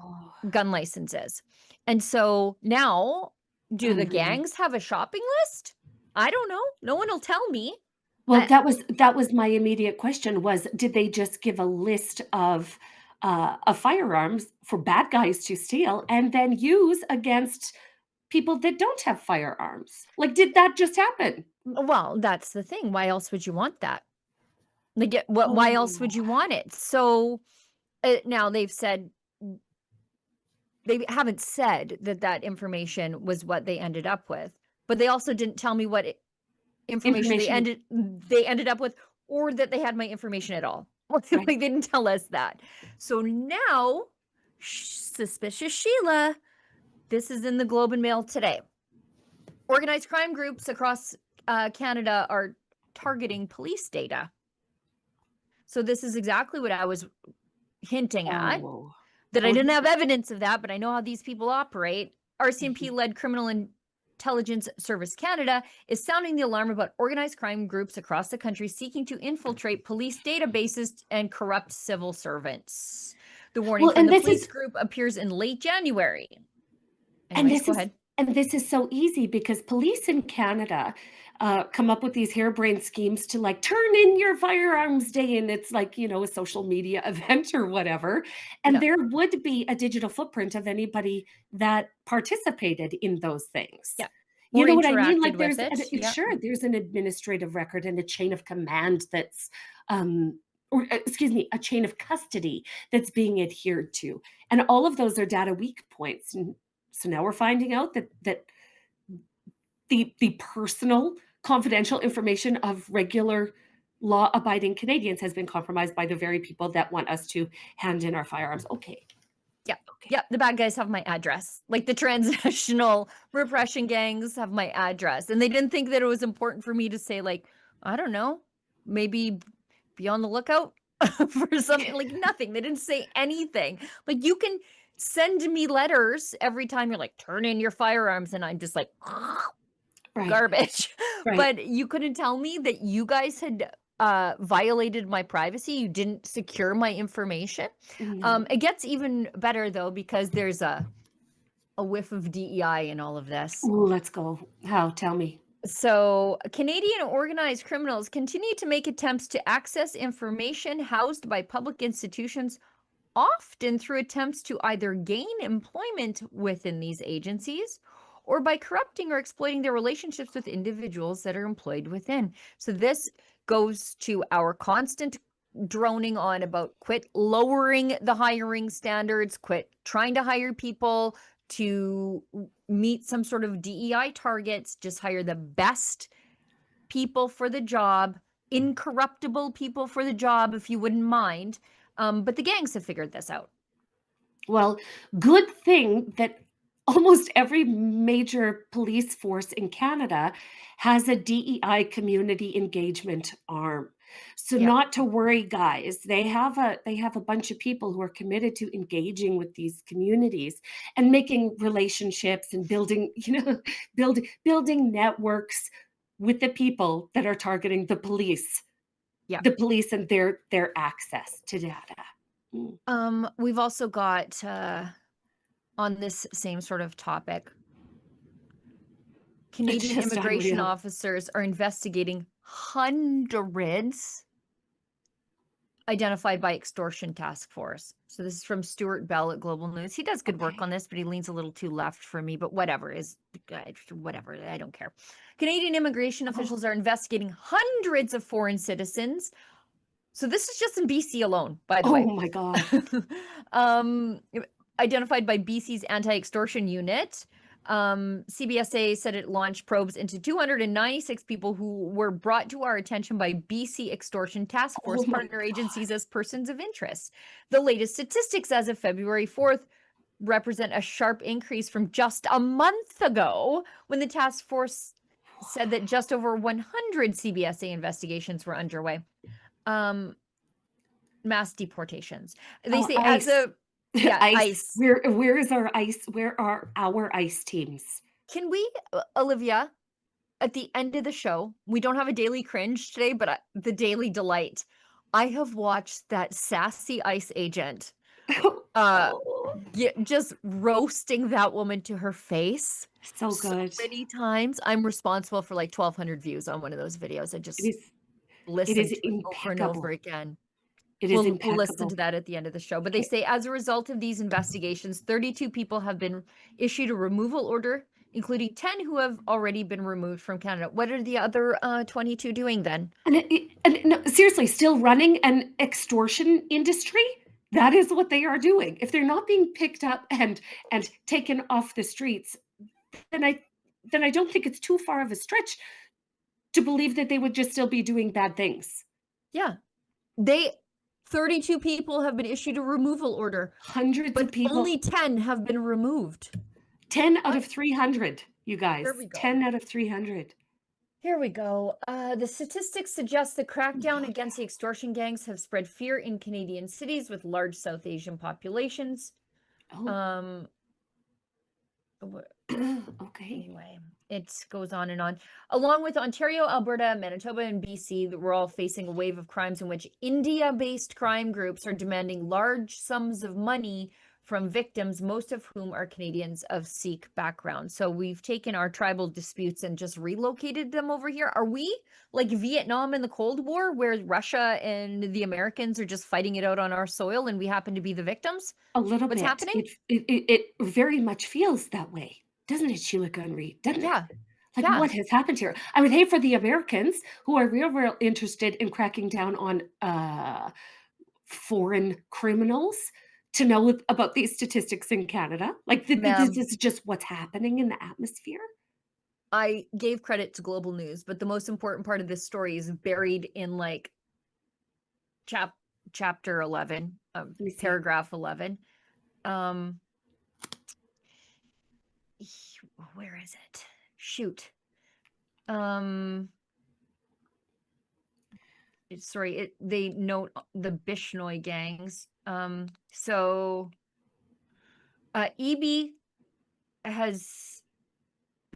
gun licenses. And so now, do the gangs have a shopping list? I don't know. No one will tell me. Well, that was my immediate question was, did they just give a list of firearms for bad guys to steal and then use against people that don't have firearms? Like, did that just happen? Well, that's the thing. Why else would you want that? Like, why else would you want it? So now they haven't said that information was what they ended up with, but they also didn't tell me what information they ended up with, or that they had my information at all. Like, they didn't tell us that. So now, suspicious Sheila, this is in the Globe and Mail today. Organized crime groups across Canada are targeting police data. So this is exactly what I was hinting at, that I didn't have evidence of that, but I know how these people operate. RCMP-led Criminal Intelligence Service Canada is sounding the alarm about organized crime groups across the country seeking to infiltrate police databases and corrupt civil servants. The warning from the police group appears in late January. Anyways, go ahead. And this is so easy because police in Canada come up with these harebrained schemes to like turn in your firearms day, and it's like, you know, a social media event or whatever. And there would be a digital footprint of anybody that participated in those things. Yeah. You know what I mean? Like there's there's an administrative record and a chain of command that's a chain of custody that's being adhered to. And all of those are data weak points. And so now we're finding out that the personal confidential information of regular law-abiding Canadians has been compromised by the very people that want us to hand in our firearms. Okay. Yeah. Okay. Yeah. The bad guys have my address. Like the transnational repression gangs have my address. And they didn't think that it was important for me to say, like, I don't know, maybe be on the lookout for something. Like nothing. They didn't say anything. Like you can send me letters every time you're like, turn in your firearms. And I'm just like, garbage. But you couldn't tell me that you guys had violated my privacy. You didn't secure my information. It gets even better though, because there's a whiff of DEI in all of this. Ooh, let's go. How? Tell me. So Canadian organized criminals continue to make attempts to access information housed by public institutions, often through attempts to either gain employment within these agencies or by corrupting or exploiting their relationships with individuals that are employed within. So this goes to our constant droning on about quit lowering the hiring standards, quit trying to hire people to meet some sort of DEI targets, just hire the best people for the job, incorruptible people for the job, if you wouldn't mind. But the gangs have figured this out. Well, good thing that almost every major police force in Canada has a DEI community engagement arm. So not to worry, guys. They have a bunch of people who are committed to engaging with these communities and making relationships and building, building networks with the people that are targeting the police. Yeah. The police and their access to data. We've also got on this same sort of topic, Canadian immigration officers are investigating hundreds identified by extortion task force. So this is from Stuart Bell at Global News. He does good work on this, but he leans a little too left for me, but whatever, I don't care. Canadian immigration officials are investigating hundreds of foreign citizens. So this is just in BC alone, by the way. Oh my God. identified by BC's anti-extortion unit. CBSA said it launched probes into 296 people who were brought to our attention by BC Extortion Task Force partner agencies as persons of interest. The latest statistics as of February 4th represent a sharp increase from just a month ago when the task force said that just over 100 CBSA investigations were underway. Mass deportations. They say ICE. as a ICE. Where is our ICE? Where are our ICE teams? Can we, Olivia, at the end of the show, we don't have a daily cringe today, but the daily delight. I have watched that sassy ICE agent just roasting that woman to her face. So good. So many times. I'm responsible for like 1,200 views on one of those videos. I just listen to it over and over again. We'll listen to that at the end of the show. But they say as a result of these investigations, 32 people have been issued a removal order, including 10 who have already been removed from Canada. What are the other 22 doing then? And no, seriously, still running an extortion industry? That is what they are doing. If they're not being picked up and taken off the streets, then I don't think it's too far of a stretch to believe that they would just still be doing bad things. Yeah. 32 people have been issued a removal order. Hundreds of people. Only 10 have been removed. 10 out of 300, you guys. There we go. 10 out of 300. Here we go. The statistics suggest the crackdown against the extortion gangs have spread fear in Canadian cities with large South Asian populations. Okay. Anyway, it goes on and on. Along with Ontario, Alberta, Manitoba, and BC, we're all facing a wave of crimes in which India-based crime groups are demanding large sums of money from victims, most of whom are Canadians of Sikh background. So we've taken our tribal disputes and just relocated them over here. Are we like Vietnam in the Cold War, where Russia and the Americans are just fighting it out on our soil and we happen to be the victims? A little What's bit. happening? It very much feels that way, doesn't it, Sheila Gunn Reid? Doesn't it? Like, what has happened here? I would hate for the Americans who are real interested in cracking down on foreign criminals to know about these statistics in Canada. Like, this is just what's happening in the atmosphere. I gave credit to Global News, but the most important part of this story is buried in like chapter 11, paragraph 11. Where is it? Shoot. They note the Bishnoi gangs. So EB has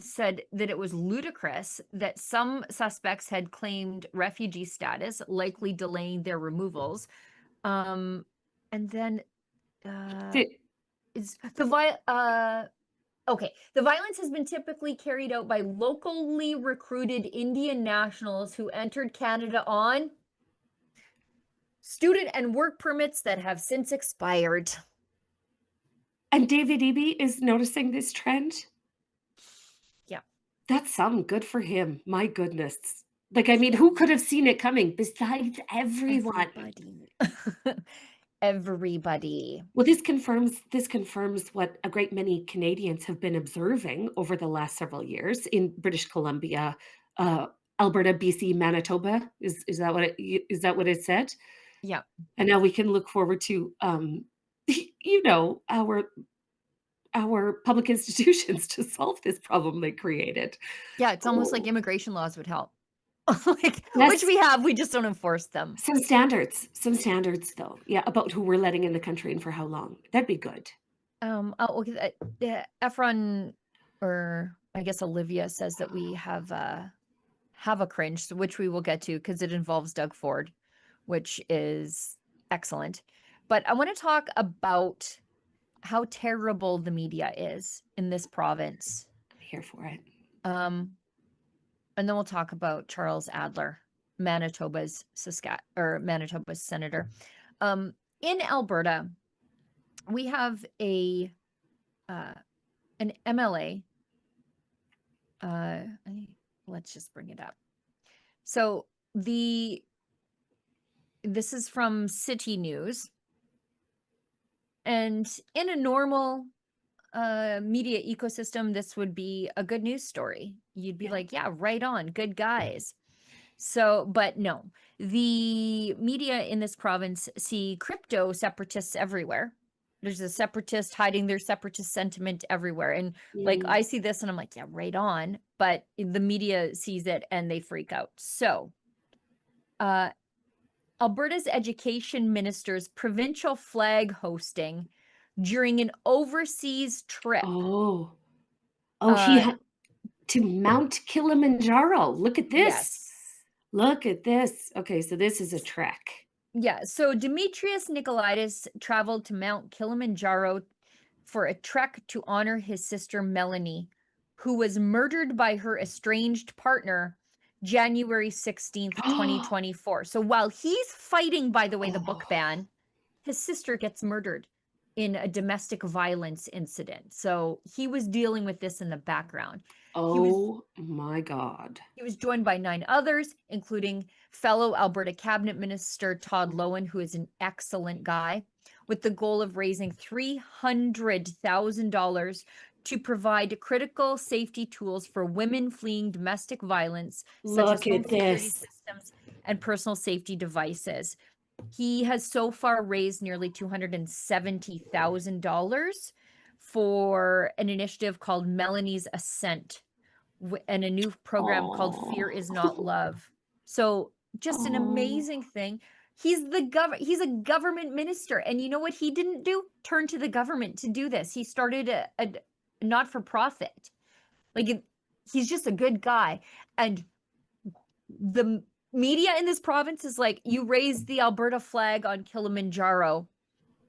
said that it was ludicrous that some suspects had claimed refugee status, likely delaying their removals. And then the violence has been typically carried out by locally recruited Indian nationals who entered Canada on student and work permits that have since expired. And David Eby is noticing this trend? Yeah. That's some good for him. My goodness. Like, I mean, who could have seen it coming besides everyone? Everybody. Well, this confirms what a great many Canadians have been observing over the last several years in British Columbia, Alberta, BC, Manitoba. Is that what it said? Yeah. And now we can look forward to our public institutions to solve this problem they created. Yeah, it's almost like immigration laws would help. Which we have, we just don't enforce them. Some standards though. Yeah, about who we're letting in the country and for how long. That'd be good. Efron, or I guess Olivia, says that we have a cringe, which we will get to because it involves Doug Ford, which is excellent. But I want to talk about how terrible the media is in this province. I'm here for it. And then we'll talk about Charles Adler, Manitoba's senator. In Alberta, we have an MLA. Let's just bring it up. So this is from City News. And in a normal media ecosystem, this would be a good news story. You'd be like, yeah, right on, good guys. So, but no, the media in this province see crypto separatists everywhere. There's a separatist hiding their separatist sentiment everywhere. And like, I see this and I'm like, yeah, right on. But the media sees it and they freak out. So, Alberta's education minister's provincial flag hosting during an overseas trip. Oh, he had to Mount Kilimanjaro. Look at this. Yes. Look at this. Okay, so this is a trek. Yeah, so Demetrius Nicolaitis traveled to Mount Kilimanjaro for a trek to honor his sister Melanie, who was murdered by her estranged partner January 16th, 2024. So while he's fighting, by the way, the book ban, his sister gets murdered in a domestic violence incident. So he was dealing with this in the background. Oh my God. He was joined by 9 others, including fellow Alberta Cabinet Minister Todd Loewen, who is an excellent guy, with the goal of raising $300,000 to provide critical safety tools for women fleeing domestic violence, such as home security systems and personal safety devices. He has so far raised nearly $270,000 for an initiative called Melanie's Ascent and a new program called Fear is Not Love. So just an amazing thing. He's a government minister. And you know what he didn't do? Turn to the government to do this. He started a not-for-profit. Like, he's just a good guy. And the media in this province is like, you raise the Alberta flag on Kilimanjaro,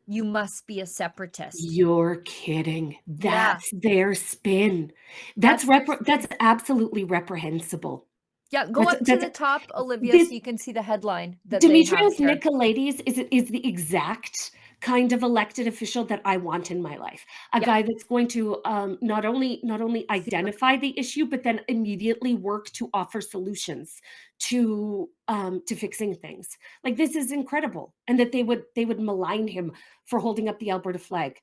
you must be a separatist. You're kidding. That's their spin. That's absolutely reprehensible. Yeah, go up to the top, Olivia, so you can see the headline that Demetrius they have here. Nicolaitis is the exact kind of elected official that I want in my life. A guy that's going to not only identify the issue, but then immediately work to offer solutions to fixing things. Like, this is incredible. And that they would malign him for holding up the Alberta flag.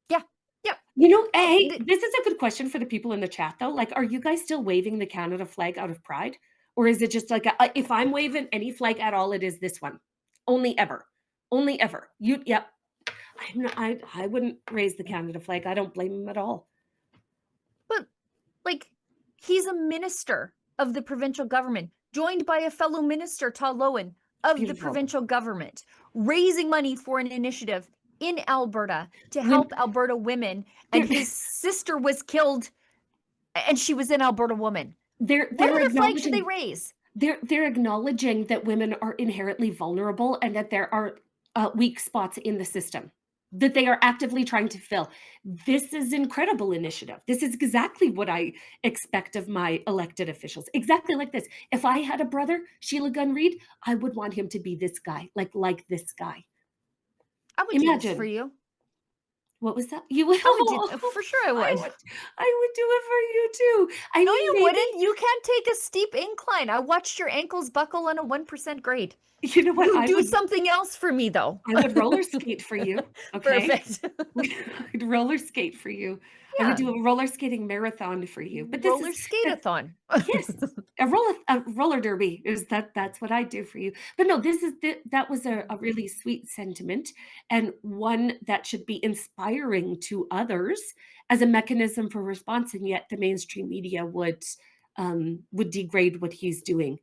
Yeah. Yeah. You know, hey, this is a good question for the people in the chat, though. Like, are you guys still waving the Canada flag out of pride? Or is it just like, if I'm waving any flag at all, it is this one. Only ever. Only ever. Yep. I wouldn't raise the Canada flag. I don't blame him at all. But, like, he's a minister of the provincial government, joined by a fellow minister, Todd Loewen, of the provincial government, raising money for an initiative in Alberta to help Alberta women. And his sister was killed, and she was an Alberta woman. What other flag should they raise? They're acknowledging that women are inherently vulnerable and that there are weak spots in the system that they are actively trying to fill. This is incredible initiative. This is exactly what I expect of my elected officials. Exactly like this. If I had a brother, Sheila Gunn Reid, I would want him to be this guy, like this guy. I would do this for you. What was that? You would? For sure I would. I would do it for you too. No, you wouldn't. You can't take a steep incline. I watched your ankles buckle on a 1% grade. You know what? You do something else for me, though. I would roller skate for you. Okay. Perfect. I'd roller skate for you. Yeah. I would do a roller skating marathon for you. But this roller skate-a-thon. Yes, a roller derby is that's what I do for you. But no, that was a really sweet sentiment, and one that should be inspiring to others as a mechanism for response. And yet the mainstream media would degrade what he's doing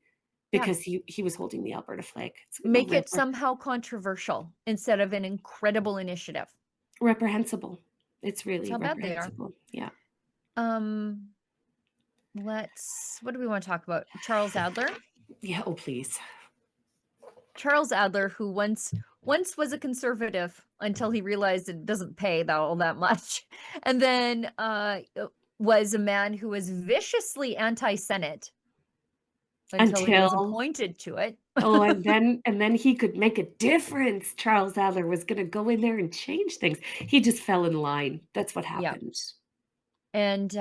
because he was holding the Alberta flag. Make it somehow controversial instead of an incredible initiative. Reprehensible. It's really how bad they are. Yeah. What do we want to talk about? Charles Adler? Yeah, oh please. Charles Adler, who once was a conservative until he realized it doesn't pay all that much. And then was a man who was viciously anti-Senate until he was appointed to it. And then he could make a difference. Charles Adler was going to go in there and change things. He just fell in line. That's what happened. Yeah. And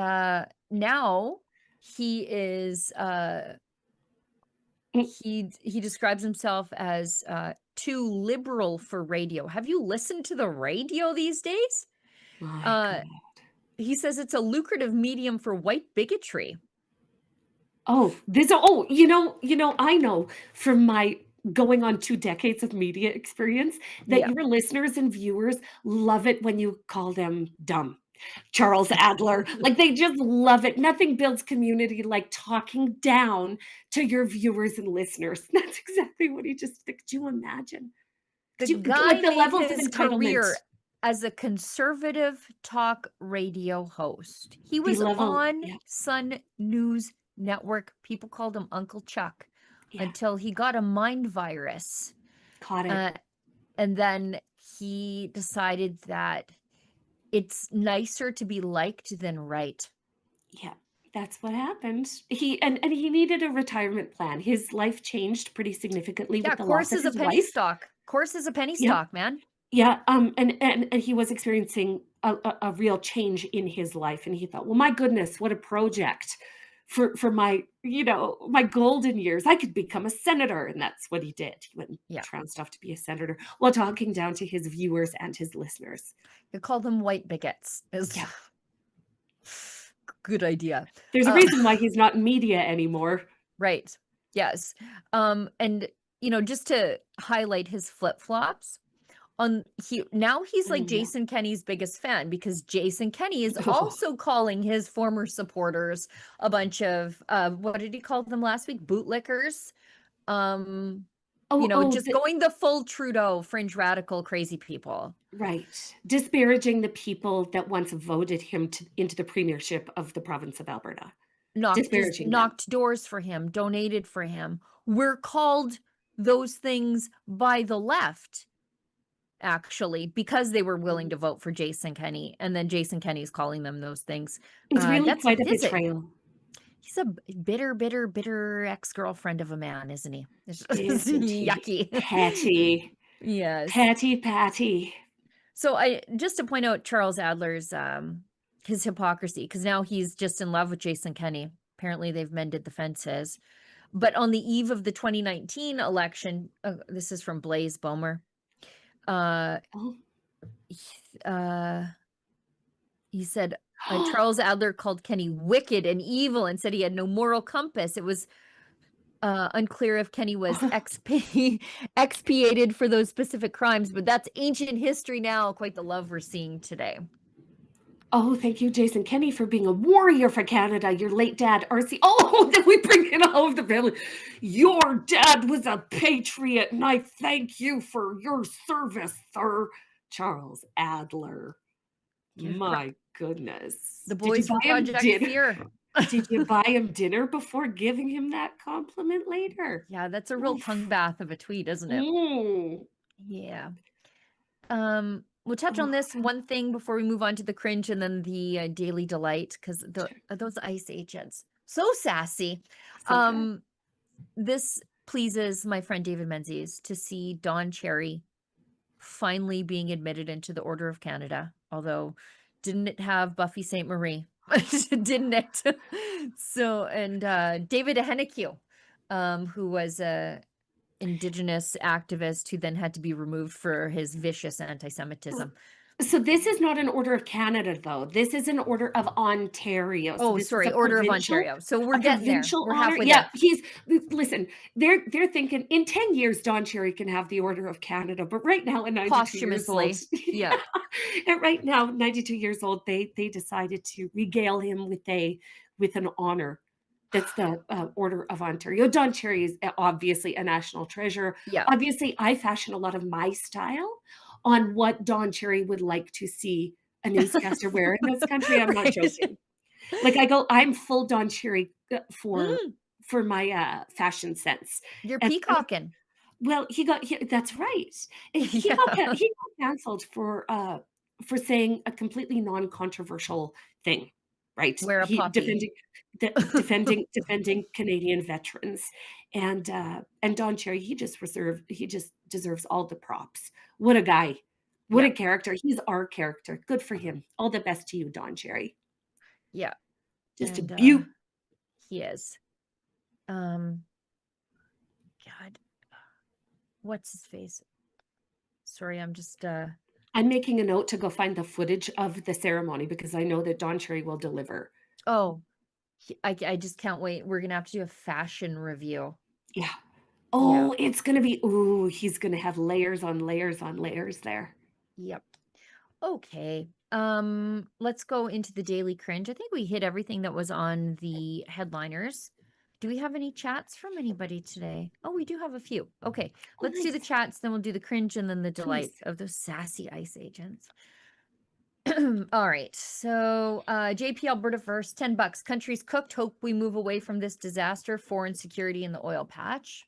now he is he describes himself as too liberal for radio. Have you listened to the radio these days? My Uh, God. he says it's a lucrative medium for white bigotry. I know from my going on 2 decades of media experience that Yeah. your listeners and viewers love it when you call them dumb. Charles Adler, like they just love it. Nothing builds community like talking down to your viewers and listeners. That's exactly what he just, could you imagine? The Could you, guy like the made levels of his entitlement. career as a conservative talk radio host. He The was level, on yeah. Sun News Network. People called him Uncle Chuck Yeah. until he got a mind virus. Caught it. And then he decided that it's nicer to be liked than right. Yeah, that's what happened. He needed a retirement plan. His life changed pretty significantly Yeah, with the course loss of is a his penny wife. stock. Course is a penny Yeah. stock, man. Yeah, and he was experiencing a real change in his life, and he thought, well, my goodness, what a project for my, my golden years. I could become a senator, and that's what he did. He went and Yeah. trounced off to be a senator while talking down to his viewers and his listeners. You call them white bigots. Yeah. Good idea. There's a reason why he's not in media anymore. Right. Yes. And just to highlight his flip-flops, he's like Yeah. Jason Kenney's biggest fan, because Jason Kenney is also calling his former supporters a bunch of what did he call them last week? Bootlickers. Going the full Trudeau, fringe radical, crazy people. Right. Disparaging the people that once voted him into the premiership of the province of Alberta. Knocked doors for him, donated for him. We're called those things by the left, actually, because they were willing to vote for Jason Kenney. And then Jason Kenney's calling them those things. It's really quite a betrayal. He's a bitter ex-girlfriend of a man, isn't he? Isn't he? Yucky. Petty. Yes. Patty. So just to point out Charles Adler's his hypocrisy, because now he's just in love with Jason Kenney. Apparently they've mended the fences. But on the eve of the 2019 election, this is from Blaise Bomer. He said Charles Adler called Kenney wicked and evil and said he had no moral compass. It was unclear if Kenney was expiated for those specific crimes, but that's ancient history now. Quite the love we're seeing today. Oh, thank you, Jason Kenney, for being a warrior for Canada. Your late dad, R.C. Oh, then we bring in all of the family. Your dad was a patriot, and I thank you for your service, Sir Charles Adler. My goodness. The boys from Project Fear. Did you buy him dinner before giving him that compliment later? Yeah, that's a real tongue bath of a tweet, isn't it? Yeah. We'll touch on this one thing before we move on to the cringe and then the daily delight, because those ICE agents, so sassy. This pleases my friend David Menzies to see Don Cherry finally being admitted into the Order of Canada, although didn't it have Buffy St. Marie? Didn't it? So, and David Ahenekyu, who was a Indigenous activist who then had to be removed for his vicious anti-Semitism. So this is not an Order of Canada, though. This is an Order of Ontario. Oh, sorry, Order of Ontario. So we're getting there. We're halfway there. Yeah, listen, they're thinking in 10 years, Don Cherry can have the Order of Canada, but right now, at 92 years old, yeah. And right now, 92 years old, they decided to regale him with an honor. That's the Order of Ontario. Don Cherry is obviously a national treasure. Yeah. Obviously, I fashion a lot of my style on what Don Cherry would like to see a newscaster wear in this country. I'm not joking. Like I'm full Don Cherry for my fashion sense. You're peacocking. Well, that's right. He got canceled for saying a completely non-controversial thing. Right. Wear a puppy. Defending Canadian veterans. And Don Cherry, he just deserves all the props. What a guy. What a character. He's our character. Good for him. All the best to you, Don Cherry. Yeah. Just a beaut. He is. God. what's his face? Sorry, I'm just I'm making a note to go find the footage of the ceremony because I know that Don Cherry will deliver. Oh, I just can't wait. We're gonna have to do a fashion review. Yeah. Oh, it's gonna be. Ooh, he's gonna have layers on layers on layers there. Yep. Okay. Let's go into the daily cringe. I think we hit everything that was on the headliners. Do we have any chats from anybody today? Oh, we do have a few. Okay, let's do the chats, then we'll do the cringe and then the delight of those sassy ice agents. All right, so JP Alberta first, $10. Country's cooked. Hope we move away from this disaster. Foreign security in the oil patch.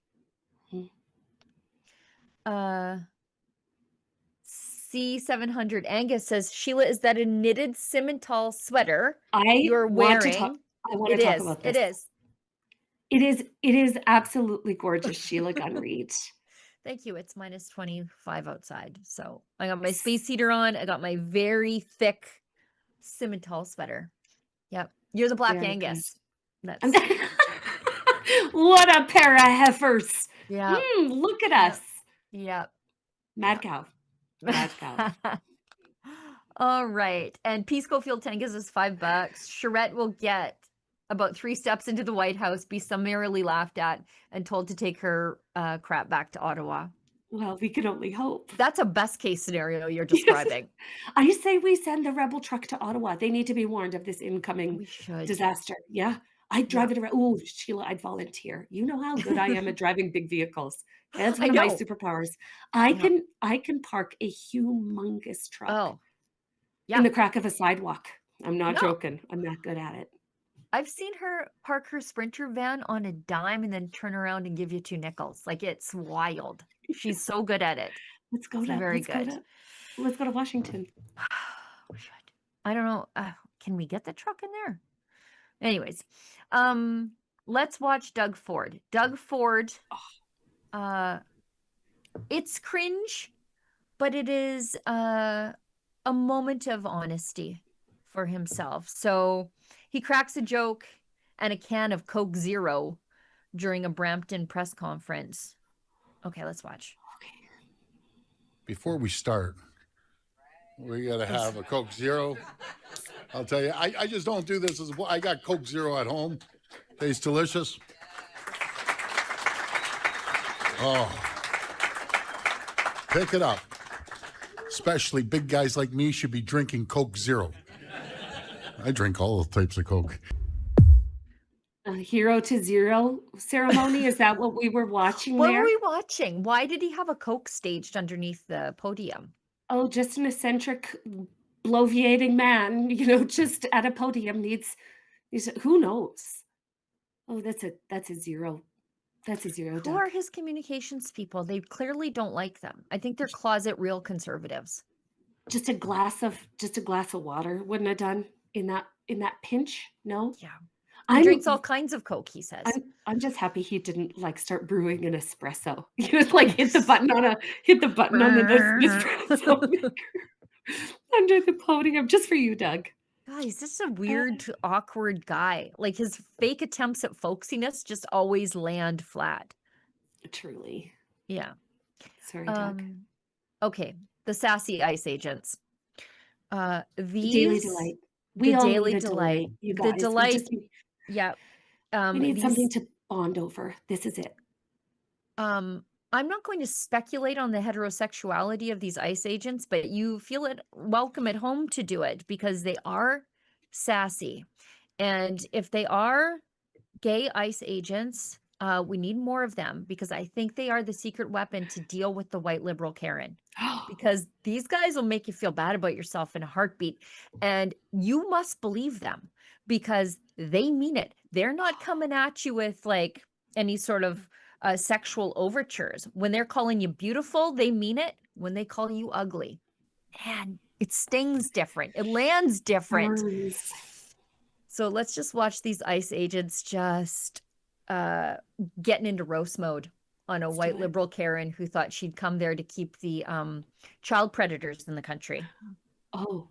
C700 Angus says, Sheila, is that a knitted Simmental sweater you're wearing? I want to talk about this. It is absolutely gorgeous, Sheila Gunn Reid. Thank you. It's minus 25 outside. So I got my space heater on. I got my very thick Simmental sweater. Yep. You're the Black Very Angus. That's what a pair of heifers. Yeah. Look at us. Yep. Mad cow. Mad cow. All right. And P. Schofield 10 gives us $5. Charette will get about 3 steps into the White House, be summarily laughed at, and told to take her crap back to Ottawa. Well, we can only hope. That's a best case scenario you're describing. I say we send the Rebel truck to Ottawa. They need to be warned of this incoming disaster. Yeah. I'd drive it around. Oh, Sheila, I'd volunteer. You know how good I am at driving big vehicles. That's one of my superpowers. I can park a humongous truck in the crack of a sidewalk. I'm not joking. I'm that good at it. I've seen her park her Sprinter van on a dime and then turn around and give you 2 nickels. Like, it's wild. She's so good at it. Let's go Let's go to Washington. We should. I don't know. Can we get the truck in there? Anyways, let's watch Doug Ford. Doug Ford, it's cringe, but it is a moment of honesty for himself. So he cracks a joke and a can of Coke Zero during a Brampton press conference. Okay, let's watch. Before we start, we got to have a Coke Zero. I'll tell you, I just don't do this as well. I got Coke Zero at home. Tastes delicious. Oh, pick it up. Especially big guys like me should be drinking Coke Zero. I drink all types of Coke. A hero to zero ceremony? Is that what we were watching What there? were we watching? Why did he have a Coke staged underneath the podium? Oh, just an eccentric, bloviating man, just at a podium needs who knows? Oh, that's a zero. That's a zero. Who are his communications people? They clearly don't like them. I think they're closet real conservatives. Just a glass of water wouldn't have done in that pinch. No. Yeah. He drinks all kinds of Coke, he says. I'm just happy he didn't start brewing an espresso. He was hit the button on the espresso maker under the podium just for you, Doug. Guys, this is a weird, awkward guy. Like, his fake attempts at folksiness just always land flat. Truly. Yeah. Sorry, Doug. Okay. The sassy ice agents. The Daily Delight. The Daily Delight. You guys. The Delight. Yeah. We need something to bond over. This is it. I'm not going to speculate on the heterosexuality of these ICE agents, but you feel it welcome at home to do it because they are sassy. And if they are gay ICE agents, we need more of them because I think they are the secret weapon to deal with the white liberal Karen. Because these guys will make you feel bad about yourself in a heartbeat. And you must believe them because they mean it. They're not coming at you with any sort of sexual overtures. When they're calling you beautiful, they mean it. When they call you ugly, man, it stings different. It lands different. So let's just watch these ICE agents just getting into roast mode on a white liberal Karen who thought she'd come there to keep the child predators in the country. Oh.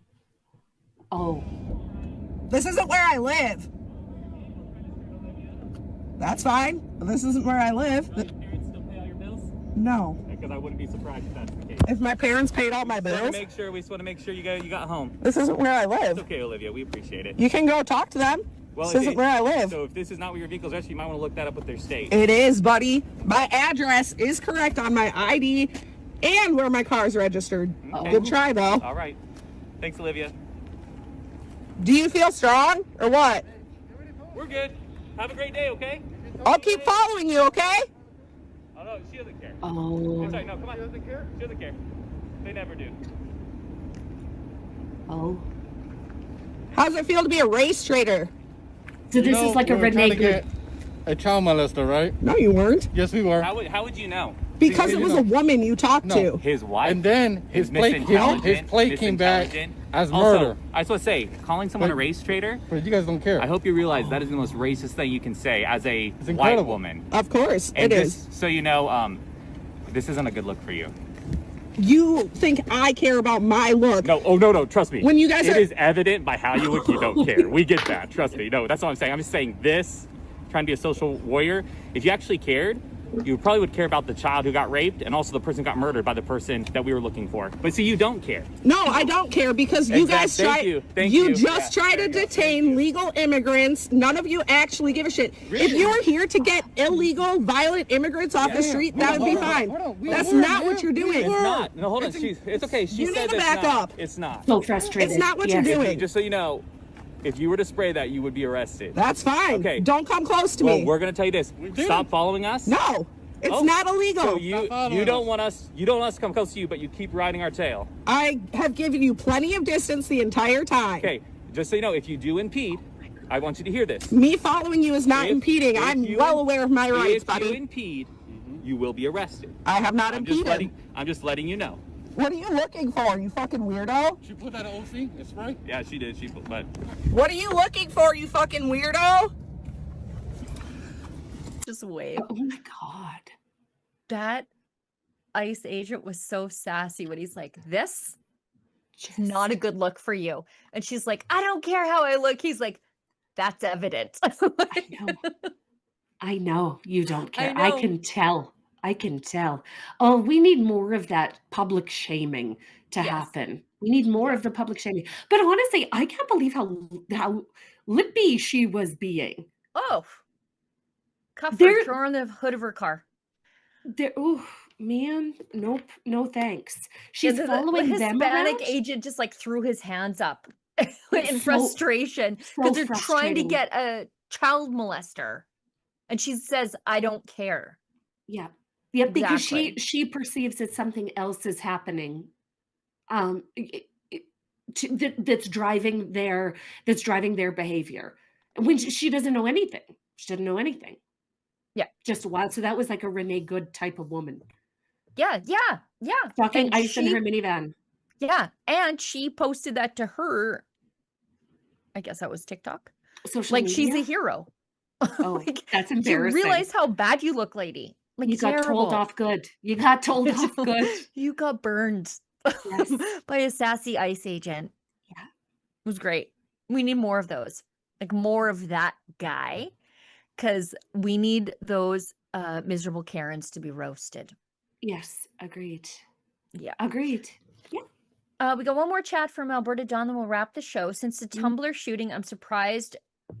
This isn't where I live. That's fine. This isn't where I live. Do your parents still pay all your bills? No. because I wouldn't be surprised if that's the case. If my parents paid all my bills? We just want to make sure you got home. This isn't where I live. It's okay, Olivia. We appreciate it. You can go talk to them. Well, this isn't where I live. So if this is not where your vehicle's registered, you might want to look that up with their state. It is, buddy. My address is correct on my ID and where my car is registered. Okay. Good try, though. All right. Thanks, Olivia. Do you feel strong or what? We're good. Have a great day, okay? I'll keep following you, okay? Oh, no, she doesn't care. Oh. I'm sorry, no, come on. She doesn't care? She doesn't care. They never do. Oh. How's it feel to be a race traitor? So this is like a Renee Good. A child molester, right? No, you weren't. Yes, we were. How would you know? Because it was a woman you talked to. His wife. And then his plate came back as Also, murder. I just want to say, calling someone a race traitor. But you guys don't care. I hope you realize that is the most racist thing you can say as a white incredible. woman. Of course, And it is. So you know, this isn't a good look for you. You think I care about my look? No, no, trust me. When you guys it are- is evident by how you look, you don't care. We get that, trust me. No, that's what I'm saying. I'm just saying this, trying to be a social warrior. If you actually cared, you probably would care about the child who got raped and also the person who got murdered by the person that we were looking for. But see, you don't care. No, I don't care because you guys Thank try. you. Thank you. just try to detain legal immigrants. None of you actually give a shit. Really? If you were here to get illegal, violent immigrants off the street, that would be fine. That's not what you're doing. It's not. No, hold on. It's okay. She You said need to it's back not. up. It's not. So frustrated. It's not what you're doing. Just so you know, if you were to spray that, you would be arrested. That's fine. Okay. Don't come close to Well, me. we're gonna tell you this. Stop following us. No, it's not illegal. So you don't want us to come close to you, but you keep riding our tail. I have given you plenty of distance the entire time. Okay. Just so you know, if you do impede, I want you to hear this. Me following you is not impeding. I'm well aware of my rights, buddy. If you impede, you will be arrested. I have not impeded. I'm just letting you know. What are you looking for, you fucking weirdo? She put that in OC? That's right. Yeah, she did. But What are you looking for, you fucking weirdo? Just wave. Oh my God. That ICE agent was so sassy when he's like, this is not a good look for you. And she's like, I don't care how I look. He's like, that's evident. I know you don't care. I know. I can tell. Oh, we need more of that public shaming to happen. We need more of the public shaming. But honestly, I can't believe how lippy she was being. Oh, cuff her, throw her on the hood of her car. Oh man, nope, no thanks. She's The following them Hispanic around. agent just like threw his hands up It's in so- frustration because they're trying to frustrating. get a child molester, and she says, "I don't care." Yeah, yeah, because Exactly. she perceives that something else is happening. That's driving their behavior when she doesn't know anything. She doesn't know anything. Yeah, just wild. So that was like a Renee Good type of woman. Yeah. Fucking And ice in she- her minivan. Yeah, and she posted that to her. I guess that was TikTok. Social like she's a media? hero. Oh, that's You embarrassing. realize how bad you look, lady. Like you got told terrible. off good. You got told off good. You got burned by a sassy ICE agent. Yeah. It was great. We need more of those. Like more of that guy. Because we need those miserable Karens to be roasted. Yes, agreed. Yeah. Agreed. We got one more chat from Alberta Dawn, then we'll wrap the show. Since the Tumblr shooting, I'm surprised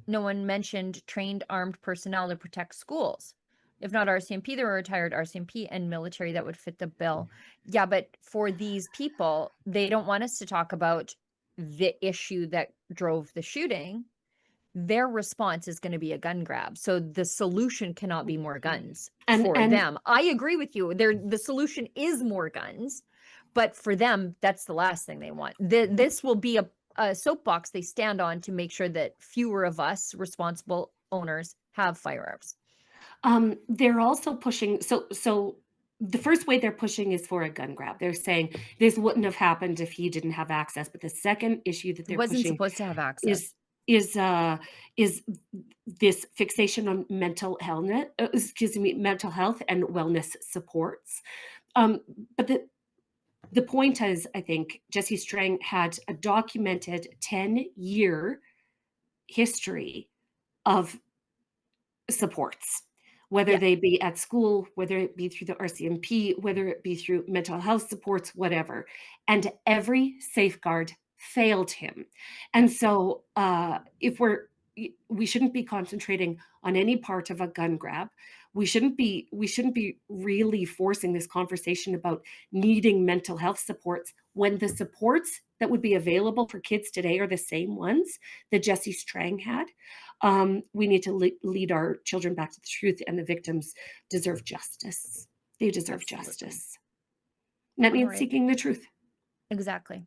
no one mentioned trained armed personnel to protect schools. If not RCMP, there are retired RCMP and military that would fit the bill. Yeah, but for these people, they don't want us to talk about the issue that drove the shooting. Their response is going to be a gun grab. So the solution cannot be more guns for them. I agree with you. The solution is more guns, but for them, that's the last thing they want. This will be a soapbox they stand on to make sure that fewer of us responsible owners have firearms. They're also pushing. So the first way they're pushing is for a gun grab. They're saying this wouldn't have happened if he didn't have access. But the second issue that they're Wasn't pushing supposed to have access. is this fixation on mental health, mental health and wellness supports. But the point is, I think Jesse Strang had a documented 10-year history of supports whether they be at school, whether it be through the RCMP, whether it be through mental health supports, whatever. And every safeguard failed him. And so we shouldn't be concentrating on any part of a gun grab. We shouldn't be really forcing this conversation about needing mental health supports when the supports that would be available for kids today are the same ones that Jesse Strang had. We need to lead our children back to the truth, and the victims deserve justice. They deserve justice. And that means seeking the truth. Exactly.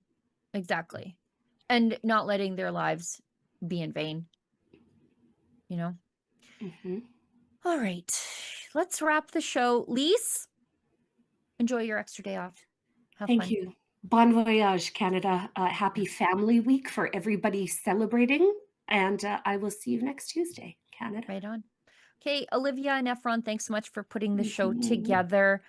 And not letting their lives be in vain, you know? All right, let's wrap the show. Lise, enjoy your extra day off. Have Thank fun. you. Bon voyage, Canada. Happy Family Week for everybody celebrating. And I will see you next Tuesday, Canada. Right on. Okay, Olivia and Efron, thanks so much for putting the show together.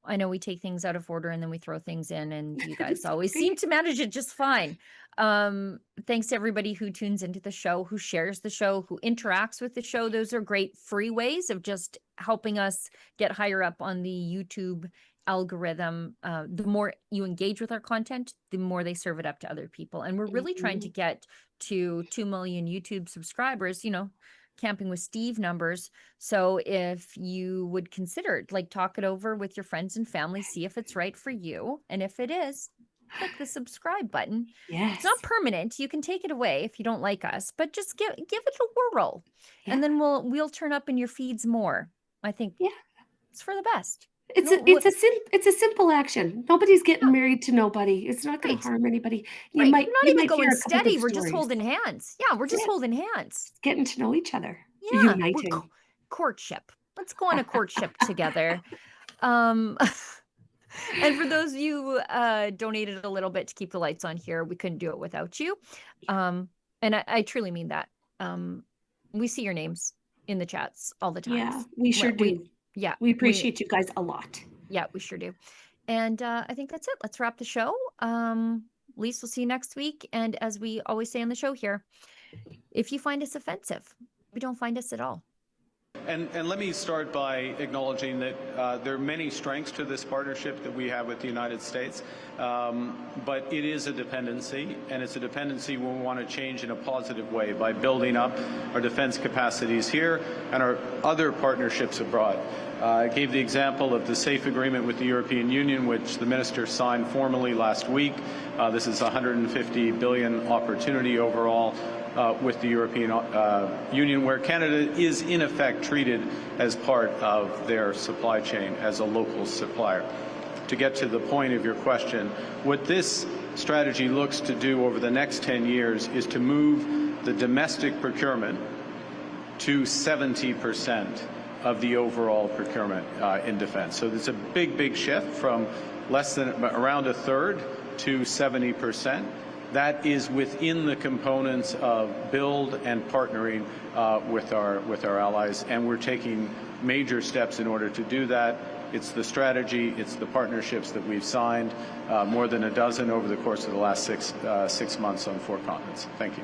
I know we take things out of order and then we throw things in, and you guys always seem to manage it just fine. Thanks to everybody who tunes into the show, who shares the show, who interacts with the show. Those are great free ways of just helping us get higher up on the YouTube algorithm. The more you engage with our content, the more they serve it up to other people. And we're really trying to get to 2 million YouTube subscribers, you know, Camping with Steve numbers. So if you would consider, like, talk it over with your friends and family, see if it's right for you. And if it is, click the subscribe button. Yes. It's not permanent. You can take it away if you don't like us, but just give it a whirl. And then we'll turn up in your feeds more. I think it's for the best. It's a simple action. Nobody's getting married to nobody. It's not going to harm anybody. We're not even going steady. We're just holding hands. Yeah, we're just holding hands. Getting to know each other. Yeah, Uniting. Courtship. Let's go on a courtship together. And for those of you who donated a little bit to keep the lights on here, we couldn't do it without you. And I truly mean that. We see your names in the chats all the time. Yeah, we sure do. Yeah. We appreciate you guys a lot. Yeah, we sure do. And I think that's it. Let's wrap the show. Lise, we'll see you next week. And as we always say on the show here, if you find us offensive, we don't find us at all. And let me start by acknowledging that there are many strengths to this partnership that we have with the United States, but it is a dependency, and it's a dependency we want to change in a positive way by building up our defense capacities here and our other partnerships abroad. I gave the example of the SAFE agreement with the European Union, which the minister signed formally last week. This is a $150 billion opportunity overall with the European Union, where Canada is in effect treated as part of their supply chain as a local supplier. To get to the point of your question, what this strategy looks to do over the next 10 years is to move the domestic procurement to 70% of the overall procurement in defense. So there's a big shift from less than around a third to 70%. That is within the components of build and partnering with our allies, and we're taking major steps in order to do that. It's the strategy, it's the partnerships that we've signed, more than a dozen over the course of the last six months on 4 continents. Thank you.